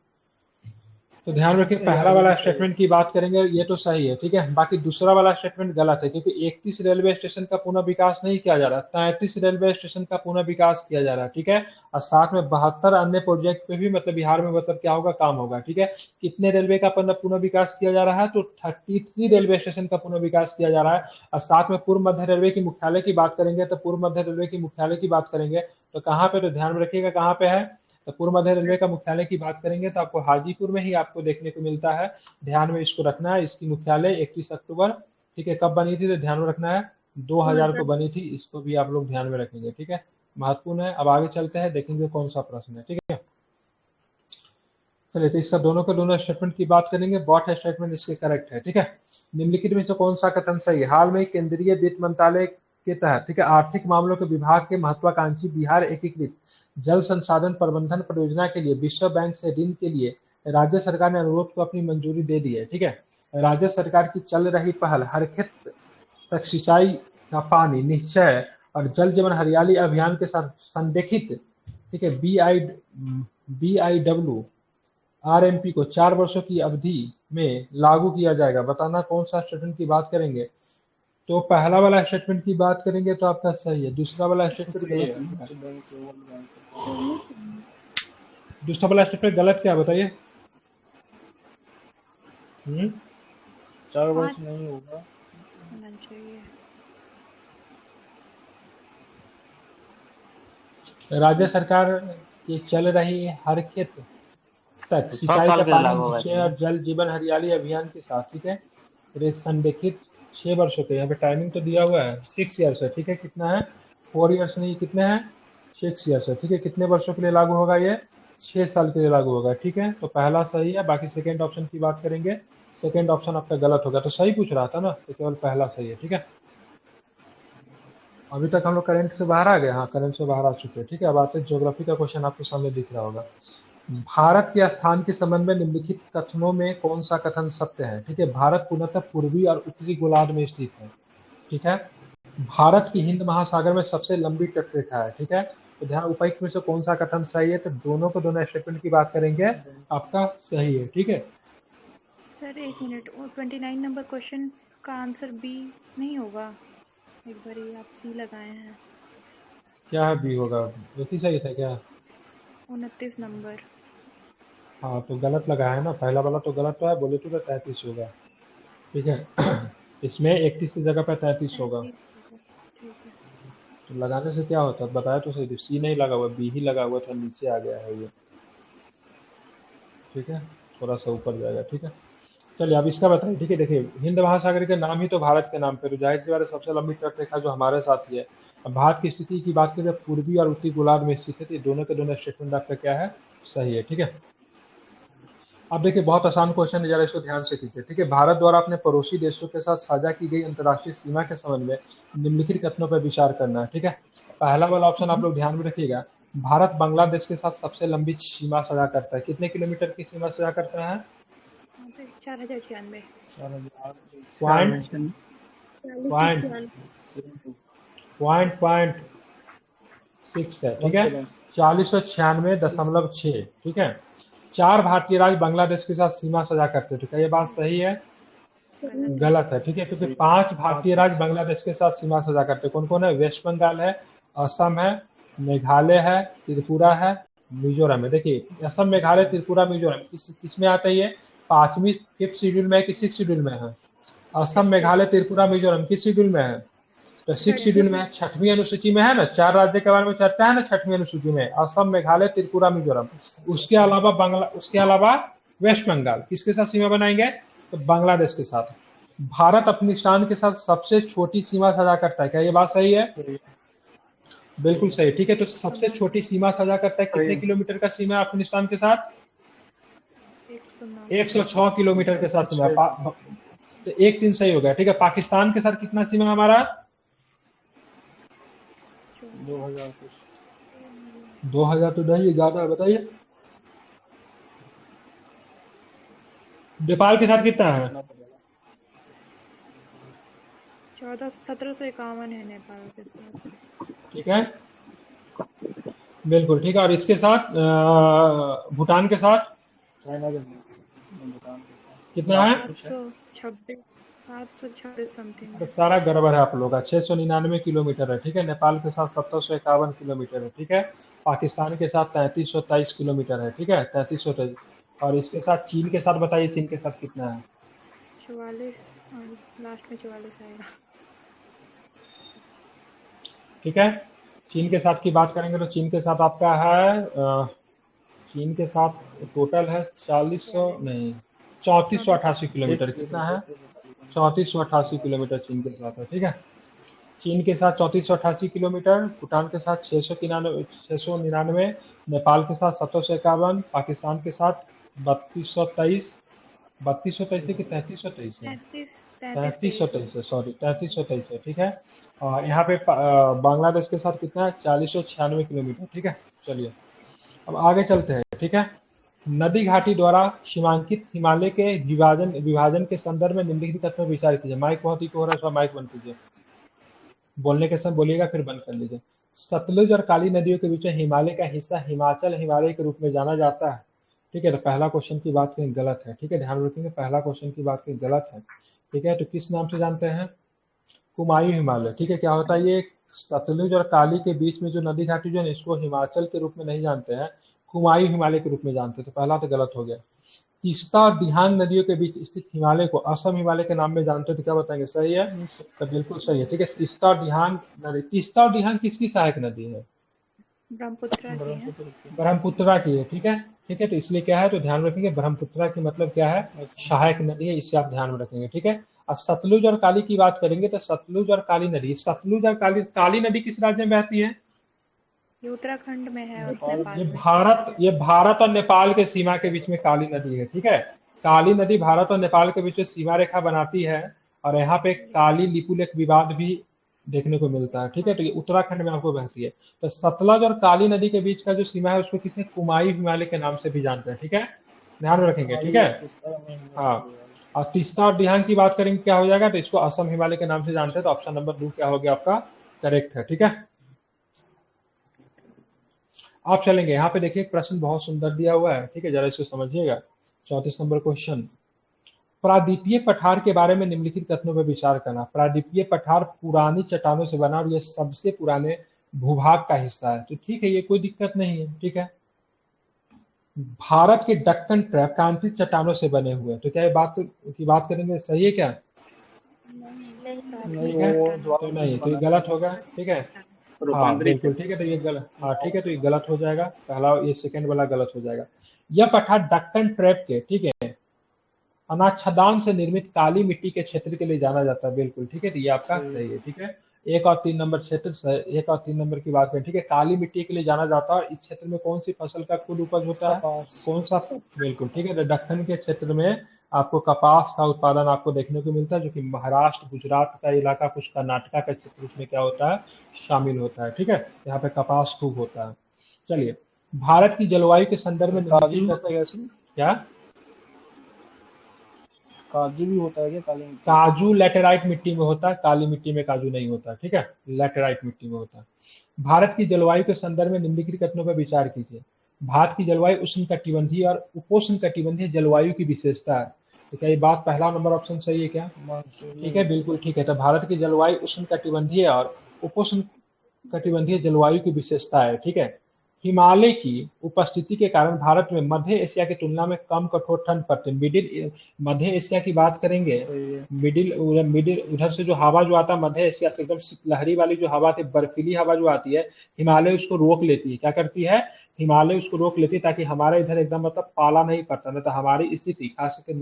तो ध्यान रखिए, पहला वाला स्टेटमेंट की बात करेंगे ये तो सही है, ठीक है। बाकी दूसरा वाला स्टेटमेंट गलत है, क्योंकि 31 रेलवे स्टेशन का पुनः विकास नहीं किया जा रहा, 33 रेलवे स्टेशन का पुनः विकास किया जा रहा है, ठीक है। और साथ में 72 अन्य प्रोजेक्ट पे भी मतलब बिहार में मतलब क्या होगा, काम होगा, ठीक है। कितने रेलवे का पुनः विकास किया जा रहा है, तो 33 रेलवे स्टेशन का पुनः विकास किया जा रहा है। और साथ में पूर्व मध्य रेलवे की मुख्यालय की बात करेंगे, तो पूर्व मध्य रेलवे की मुख्यालय की बात करेंगे तो कहाँ पे, तो ध्यान में रखिएगा कहाँ पे है। तो पूर्व मध्य रेलवे का मुख्यालय की बात करेंगे तो आपको हाजीपुर में ही आपको देखने को मिलता है। ध्यान में इसको रखना है, इसकी मुख्यालय 31 अक्टूबर, ठीक है, कब बनी थी, तो ध्यान में रखना है 2000 को बनी थी, इसको भी आप लोग ध्यान में रखेंगे, ठीक है, महत्वपूर्ण है। अब आगे चलते हैं, देखेंगे कौन सा प्रश्न है, ठीक है। चलिए, तो इसका दोनों का दोनों स्टेटमेंट की बात करेंगे, बॉट स्टेटमेंट इसके करेक्ट है, ठीक है। निम्नलिखित में से कौन सा कथन सही है। हाल में केंद्रीय वित्त मंत्रालय के तहत, ठीक है, आर्थिक मामलों के विभाग के महत्वाकांक्षी बिहार एकीकृत जल संसाधन प्रबंधन परियोजना के लिए विश्व बैंक से ऋण के लिए राज्य सरकार ने अनुरोध को अपनी मंजूरी दे दी है, ठीक है। राज्य सरकार की चल रही पहल हर खेत तक सिंचाई का पानी निश्चय और जल जीवन हरियाली अभियान के साथ संरेखित, ठीक है, BIW RMP को 4 वर्षों की अवधि में लागू किया जाएगा। बताना कौन सा स्टेटमेंट की बात करेंगे। तो पहला वाला स्टेटमेंट की बात करेंगे तो आपका सही है, दूसरा वाला स्टेटमेंट गलत है। दूसरा वाला स्टेटमेंट गलत क्या बताइए। 4 वर्ष नहीं होगा। होना चाहिए। राज्य सरकार की चल रही हर खेत तक तो 6 सिंचाई का साल के लिए पानी लागू होगा निश्चय इसमें। और जल जीवन हरियाली अभियान के साथ, ठीक है। और ये संरेखित 6 वर्षों के, यहाँ पे टाइमिंग तो दिया हुआ है 6 ईयर्स है, ठीक है। कितना है, 4 ईयर्स नहीं, कितने हैं, 6 ईयर्स है, ठीक है। कितने वर्षों के लिए लागू होगा, ये 6 साल के लिए लागू होगा, ठीक है। तो पहला सही है, बाकी सेकेंड ऑप्शन की बात करेंगे, सेकेंड ऑप्शन आपका गलत होगा। तो सही पूछ रहा था ना, तो केवल पहला सही है, ठीक है। अभी तक हम लोग करंट से बाहर आ गए, हाँ करंट से बाहर आ चुके हैं, ठीक है। अब आते हैं ज्योग्राफी का क्वेश्चन, आपके सामने दिख रहा होगा। भारत के स्थान के संबंध में निम्नलिखित कथनों में कौन सा कथन सत्य है, ठीक है। भारत पूर्णतः पूर्वी और उत्तरी गोलार्ध में स्थित है, ठीक है। भारत की हिंद महासागर में सबसे लंबी तटरेखा है, ठीक है। तो ध्यान, उपर्युक्त में से कौन सा कथन सही है, तो दोनों को दोनों स्टेटमेंट की बात करेंगे, आपका सही है, ठीक है। सर एक मिनट, वो 29 नंबर क्वेश्चन का आंसर बी नहीं होगा। एक बार ये आप सी लगाए हैं। क्या है बी होगा, यही सही था क्या। 29 नंबर। हाँ तो गलत लगा है ना, पहला वाला तो गलत तो है, बोले तो 33 होगा, ठीक है। इसमें 31 की जगह पर 33 होगा। 33 होगा, ठीक है। तो लगाने से क्या होता है बताया तो सही, सी नहीं लगा हुआ, बी ही लगा हुआ था, नीचे आ गया है ये, ठीक है, थोड़ा सा ऊपर जाएगा, ठीक है। चलिए अब इसका बताइए, ठीक है। देखिए, हिंद महासागर के नाम ही तो भारत के नाम पे, तो जाहिर सी बात है सबसे लंबी तटरेखा जो हमारे साथ ही है। अब भारत की स्थिति की बात करें, पूर्वी और उत्तरी गोलार्ध में स्थित है, तो ये दोनों के दोनों स्टेटमेंट आपका क्या है, सही है, ठीक है। अब देखिए, बहुत आसान क्वेश्चन है, जरा इसको ध्यान से कीजिए, ठीक है। भारत द्वारा अपने पड़ोसी देशों के साथ साझा की गई अंतर्राष्ट्रीय सीमा के संबंध में निम्नलिखित कथनों पर विचार करना है, ठीक है। पहला वाला ऑप्शन आप लोग ध्यान में रखिएगा, भारत बांग्लादेश के साथ सबसे लंबी सीमा साझा करता है। कितने किलोमीटर की सीमा साझा करता है, 4096। पॉइंट पॉइंट पॉइंट 6 है, ठीक है, 4096.6, ठीक है। 4 भारतीय राज्य बांग्लादेश के साथ सीमा साझा करते हैं, ठीक है, ये बात सही है, गलत है, ठीक है, क्योंकि 5 भारतीय राज्य बांग्लादेश के साथ सीमा साझा करते हैं। कौन कौन है, वेस्ट बंगाल है, असम है, मेघालय है, त्रिपुरा है, मिजोरम है। देखिए, असम मेघालय त्रिपुरा मिजोरम किस में आता है, ये 5वीं 5th शेड्यूल में है कि 6th शेड्यूल में है। असम मेघालय त्रिपुरा मिजोरम किस शेड्यूल में है, तो 6th शेड्यूल में, 6वीं अनुसूची में है ना। 4 राज्य के बारे में चर्चा है ना 6वीं अनुसूची में, असम मेघालय त्रिपुरा मिजोरम। उसके अलावा वेस्ट बंगाल किसके साथ सीमा बनाएंगे, तो बांग्लादेश के साथ। भारत अफगानिस्तान के साथ सबसे छोटी सीमा साझा करता है, क्या ये बात सही है, बिल्कुल सही, ठीक है। तो सबसे छोटी सीमा साझा करता है, कितने किलोमीटर का सीमा है अफगानिस्तान के साथ, 106 किलोमीटर के साथ सीमा। तो 1-3 सही हो गया, ठीक है। पाकिस्तान के साथ कितना सीमा हमारा, 2000 तो नहीं, ज्यादा है, बताइए। नेपाल के साथ कितना है, 1751 है नेपाल के साथ। ठीक है। बिल्कुल ठीक है। और इसके साथ भूटान के साथ चाइना के भूटान के साथ कितना है? 726 समथिंग तो है। सारा गड़बड़ है आप लोगों का। 699 किलोमीटर है, ठीक है। नेपाल के साथ 1751 किलोमीटर है, ठीक है। पाकिस्तान के साथ 3323 किलोमीटर है, ठीक है, 3323। और इसके साथ चीन के साथ बताइए, चीन के साथ कितना है? 44 और लास्ट में 44 आएगा। ठीक है। चीन के साथ की बात करेंगे तो चीन के साथ आपका है चीन के साथ टोटल है 4000 नहीं 3488 किलोमीटर। कितना है? 3488 किलोमीटर चीन के साथ है, ठीक है। चीन के साथ 3488 किलोमीटर, भूटान के साथ 699, नेपाल के साथ 1751, पाकिस्तान के साथ 3223, 3223 है कि 3323 है? 3323 है, सॉरी 3323 है, ठीक है। और यहाँ पे बांग्लादेश के साथ कितना है? 4096 किलोमीटर, ठीक है। चलिए अब आगे चलते हैं, ठीक है। नदी घाटी द्वारा सीमांकित हिमालय के विभाजन विभाजन के संदर्भ में निम्नलिखित तथ्यों पर विचार कीजिए। माइक बहुत इको हो रहा है, थोड़ा माइक बंद कीजिए। बोलने के समय बोलिएगा, फिर बंद कर लीजिए। सतलुज और काली नदियों के बीच में हिमालय का हिस्सा हिमाचल हिमालय के रूप में जाना जाता है, ठीक है। तो पहला क्वेश्चन की बात करें गलत है, ठीक है, ध्यान रखेंगे। पहला क्वेश्चन की बात करें गलत है, ठीक है। तो किस नाम से जानते हैं? कुमायूं हिमालय, ठीक है। क्या होता है ये? सतलुज और काली के बीच में जो नदी घाटी जो है इसको हिमाचल के रूप में नहीं जानते हैं, कुमायूं हिमालय के रूप में जानते हैं। तो पहला तो गलत हो गया। तीस्ता और दिहांग नदियों के बीच स्थित हिमालय को असम हिमालय के नाम में जानते हो, तो क्या बताएंगे? सही है? तो बिल्कुल सही है, ठीक है। तीस्ता और दिहांग नदी, तीस्ता और दिहांग किसकी सहायक नदी है? ब्रह्मपुत्रा की है। ब्रह्मपुत्रा की है, ठीक है। ठीक है, तो इसलिए क्या है, तो ध्यान रखेंगे ब्रह्मपुत्रा की मतलब क्या है? सहायक नदी है, इसे आप ध्यान में रखेंगे, ठीक है। और सतलुज और काली की बात करेंगे तो सतलुज और काली नदी, सतलुज और काली नदी किस राज्य में बहती है? ये उत्तराखंड में है और नेपाल नेपाल में। ये भारत और नेपाल के सीमा के बीच में काली नदी है, ठीक है। काली नदी भारत और नेपाल के बीच में सीमा रेखा बनाती है। और यहाँ पे काली लिपुलेख विवाद भी देखने को मिलता है, ठीक है। तो ये उत्तराखंड में आपको बहती है। तो सतलज और काली नदी के बीच का जो सीमा है उसको किसी कुमाई हिमालय के नाम से भी जानते हैं, ठीक है। ध्यान में रखेंगे, ठीक है। हाँ, और तीस्ता और दिहांग की बात करेंगे क्या हो जाएगा, तो इसको असम हिमालय के नाम से जानते हैं। तो ऑप्शन नंबर 2 क्या हो गया आपका? करेक्ट है, ठीक है। आप चलेंगे यहाँ पे देखिए, प्रश्न बहुत सुंदर दिया हुआ है, ठीक है, जरा इसको समझिएगा। 34 नंबर क्वेश्चन, प्रादीपीय पठार के बारे में निम्नलिखित कथनों पर विचार करना। प्रादीपीय पठार पुरानी चट्टानों से बना और यह सबसे पुराने भूभाग का हिस्सा है। तो ठीक है, ये कोई दिक्कत नहीं है, ठीक है। भारत के दक्कन ट्रैप कांतित चट्टानों से बने हुए हैं। तो क्या ये बात की बात करेंगे, सही है क्या? नहीं, ठीक है, वो तो नहीं, तो ये गलत होगा, ठीक है। हाँ बिल्कुल ठीक है, तो ये गलत, हाँ ठीक है, तो ये गलत हो जाएगा। पहला ये सेकंड वाला गलत हो जाएगा। यह पठार दक्कन ट्रैप के, ठीक है, अनाच्छादन से निर्मित काली मिट्टी के क्षेत्र के लिए जाना जाता है, बिल्कुल ठीक है। तो ये आपका सही है, ठीक है। 1 और 3 नंबर क्षेत्र, 1 और 3 नंबर की बात करें, ठीक है। काली मिट्टी के लिए जाना जाता है। और इस क्षेत्र में कौन सी फसल का खुद उपज होता है? कौन सा? बिल्कुल ठीक है। तो दक्कन के क्षेत्र में आपको कपास का उत्पादन आपको देखने को मिलता है, जो कि महाराष्ट्र गुजरात का इलाका, कुछ कर्नाटका का क्षेत्र इसमें क्या होता है, शामिल होता है, ठीक है। यहाँ पे कपास खूब होता है। चलिए, भारत की जलवायु के संदर्भ में काजू होता है क्या? क्या काजू भी होता है क्या काली मिट्टी? काजू लैटेराइट मिट्टी में होता है, काली मिट्टी में काजू नहीं होता, ठीक है, लैटेराइट मिट्टी में होता है। भारत की जलवायु के संदर्भ में निम्नलिखित कथनों पर विचार कीजिए। भारत की जलवायु उष्णकटिबंधीय और उपोष्णकटिबंधीय जलवायु की विशेषता है। तो क्या ये बात पहला नंबर ऑप्शन सही है क्या? ठीक है, बिल्कुल ठीक है। तो भारत की जलवायु उष्णकटिबंधीय और उपोष्णकटिबंधीय जलवायु की विशेषता है, ठीक है। हिमालय की उपस्थिति के कारण भारत में मध्य एशिया की तुलना में कम कठोर ठंड पड़ती है। मिडिल मध्य एशिया की बात करेंगे, मिडिल मिडिल उधर से जो हवा जो आता है मध्य एशिया से, एकदम शीतलहरी वाली जो हवा थी, बर्फीली हवा जो आती है, हिमालय उसको रोक लेती है। क्या करती है? हिमालय उसको रोक लेती है, ताकि हमारे इधर एकदम मतलब पाला नहीं पड़ता, नहीं तो हमारी स्थिति खास करके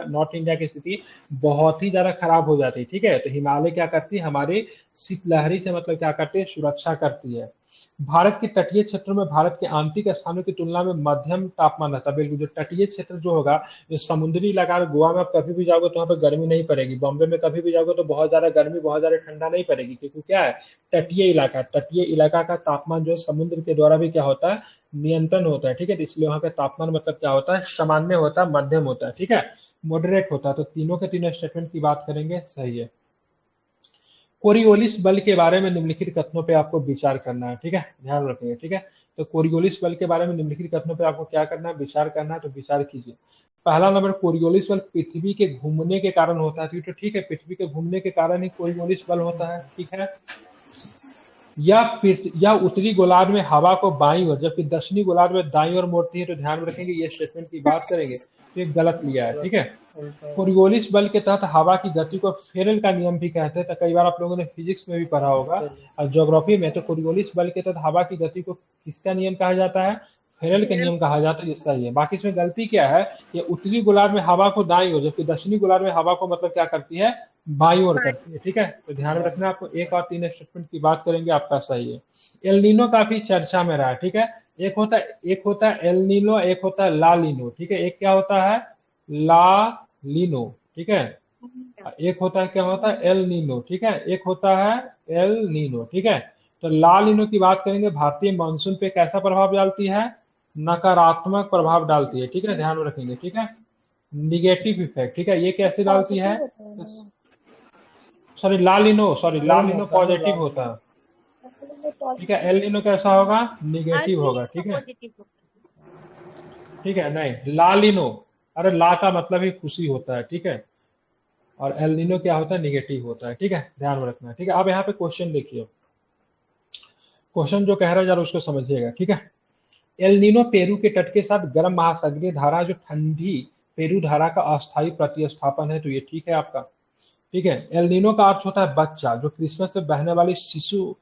नॉर्थ इंडिया की स्थिति बहुत ही ज्यादा खराब हो जाती है, ठीक है। तो हिमालय क्या करती है, हमारी शीतलहरी से मतलब क्या करती है, सुरक्षा करती है। भारत के तटीय क्षेत्रों में भारत के आंतरिक स्थानों की तुलना में मध्यम तापमान रहता है। बिल्कुल, जो तटीय क्षेत्र जो होगा, जो समुद्री इलाका, गोवा में आप कभी भी जाओगे तो वहाँ पे गर्मी नहीं पड़ेगी, बॉम्बे में कभी भी जाओगे तो बहुत ज्यादा गर्मी, बहुत ज्यादा ठंडा नहीं पड़ेगी, क्योंकि क्या है, तटीय इलाका, तटीय इलाका का तापमान जो है समुद्र के द्वारा भी क्या होता है, नियंत्रण होता है, ठीक है। तो इसलिए वहाँ का तापमान मतलब क्या होता है, सामान्य होता है, मध्यम होता है, ठीक है, मॉडरेट होता है। तो तीनों के तीनों स्टेटमेंट की बात करेंगे, सही है। कोरियोलिस बल के बारे में निम्नलिखित कथनों पे आपको विचार करना है, ठीक है, ध्यान रखिए, ठीक है। तो कोरियोलिस बल के बारे में निम्नलिखित कथनों पर आपको क्या करना है, विचार करना है, तो विचार कीजिए। पहला नंबर, कोरियोलिस बल पृथ्वी के घूमने के कारण होता है, तो ठीक है, पृथ्वी के घूमने के कारण ही कोरियोलिस बल होता है, ठीक है। या उत्तरी गोलार्ध में हवा को बाईं ओर जबकि दक्षिणी गोलार्ध में दाईं ओर मोड़ती है, तो ध्यान रखेंगे ये स्टेटमेंट की बात करेंगे तो ये गलत लिया है, ठीक है। कोरियोलिस बल के तहत हवा की गति को फेरेल का नियम भी कहते हैं, तो कई बार आप लोगों ने फिजिक्स में भी पढ़ा होगा और ज्योग्राफी में, तो कोरियोलिस बल के तहत हवा की गति को किसका नियम कहा जाता है, फेरेल का नियम कहा जाता है, जिसका ये। बाकी इसमें गलती क्या है, ये उत्तरी गोलार्ध में हवा को दाईं ओर जबकि दक्षिणी गोलार्ध में हवा को मतलब क्या करती है, बाईं ओर करती है, ठीक है। तो ध्यान रखना, आपको 1 और 3 स्टेटमेंट की बात करेंगे, आपका सही है। एल नीनो काफी चर्चा में रहा है, ठीक है। एक होता है एल नीनो, एक होता है ला लीनो, ठीक है। एक क्या होता है, ला लीनो, ठीक है। एक होता है क्या होता है, एल नीनो, ठीक है। एक होता है एल नीनो, ठीक है। तो ला लीनो की बात करेंगे, भारतीय मानसून पे कैसा प्रभाव डालती है, नकारात्मक प्रभाव डालती है, ठीक है, ध्यान रखेंगे, ठीक है, निगेटिव इफेक्ट, ठीक है। ये कैसे डालती है, सॉरी लालिनो पॉजिटिव होता है, ठीक है। एल नीनो कैसा होगा, निगेटिव होगा, ठीक है, ठीक है। नहीं, लालिनो, अरे ला का मतलब ही खुशी होता है, ठीक है, और एल नीनो क्या होता है, निगेटिव होता है, ठीक है, ध्यान में रखना है, ठीक है। अब यहाँ पे क्वेश्चन देखिए, क्वेश्चन जो कह रहा है जरा उसको समझिएगा, ठीक है। एल नीनो पेरू के तट के साथ गर्म महासागरीय धारा जो ठंडी पेरू धारा का अस्थायी प्रतिस्थापन है, तो ये ठीक है आपका, ठीक है। एल नीनो का अर्थ होता है बच्चा, जो क्रिसमस में बहने वाली शिशु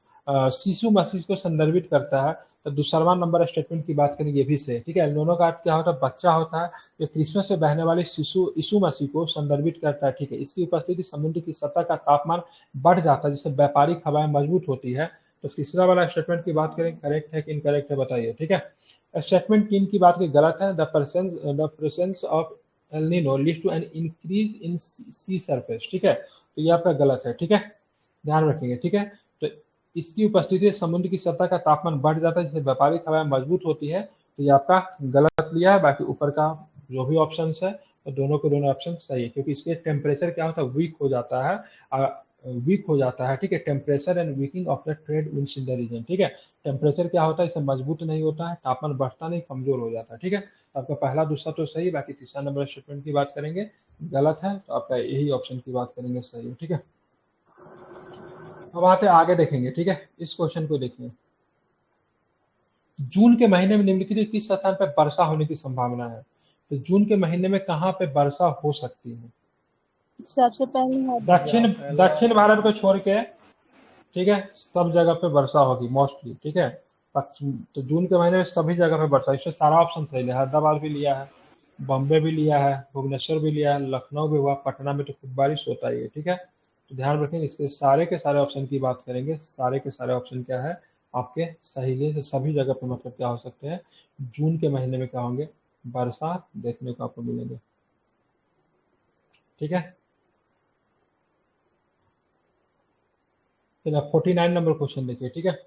मसीह को संदर्भित करता है, तो दूसरा नंबर स्टेटमेंट की बात करेंगे, ये भी सही, ठीक है। एल नीनो का अर्थ क्या होता है, बच्चा होता है, जो क्रिसमस में बहने वाले यीशु मसीह को संदर्भित करता है, ठीक है। इसकी उपस्थिति समुद्र की सतह का तापमान बढ़ जाता है, जिससे व्यापारिक हवाएं मजबूत होती है, तो तीसरा वाला स्टेटमेंट की बात करें, करेक्ट है कि इनकरेक्ट है, बताइए, ठीक है। स्टेटमेंट 3 की बात की गलत है, the presence of El Nino lead to an increase in sea surface, ठीक है, तो ये आपका गलत है, ठीक है, ध्यान रखेंगे, ठीक है। तो इसकी उपस्थिति से समुद्र की सतह का तापमान बढ़ जाता है, जिससे व्यापारिक हवाएं मजबूत होती है, तो ये आपका गलत लिया है। बाकी ऊपर का जो भी ऑप्शन है, तो दोनों के दोनों ऑप्शन सही है, क्योंकि इसके टेम्परेचर क्या होता है, वीक हो जाता है, ठीक है। Temperature and weakening of the trade winds in the region, ठीक है। टेम्परेचर क्या होता है, इससे मजबूत नहीं होता है, तापमान बढ़ता नहीं, कमजोर हो जाता है, ठीक है। आपका पहला दूसरा तो सही, बाकी तीसरा नंबर स्टेटमेंट की बात करेंगे गलत है, तो आपका यही ऑप्शन की बात करेंगे सही है, ठीक है। अब आते आगे देखेंगे, ठीक है। इस क्वेश्चन को देखिए, जून के महीने में निम्नलिखित किस स्थान पर वर्षा होने की संभावना है, तो जून के महीने में कहाँ पे वर्षा हो सकती है, सबसे पहले दक्षिण भारत को छोड़ के, ठीक है, सब जगह पे वर्षा होगी मोस्टली, ठीक है। तो जून के महीने में सभी जगह पे वर्षा, इसमें सारा ऑप्शन सही है, हैदराबाद भी लिया है, बॉम्बे भी लिया है, भुवनेश्वर भी लिया है, लखनऊ भी हुआ, पटना में तो खूब बारिश होता है, ठीक है। तो ध्यान रखेंगे, इसके सारे के सारे ऑप्शन की बात करेंगे, सारे के सारे ऑप्शन क्या है आपके सही है, तो सभी जगह पे मतलब क्या हो सकते हैं, जून के महीने में क्या होंगे, वर्षा देखने को आपको मिलेंगे, ठीक है। चलिए 49 नंबर क्वेश्चन देखिए, ठीक है।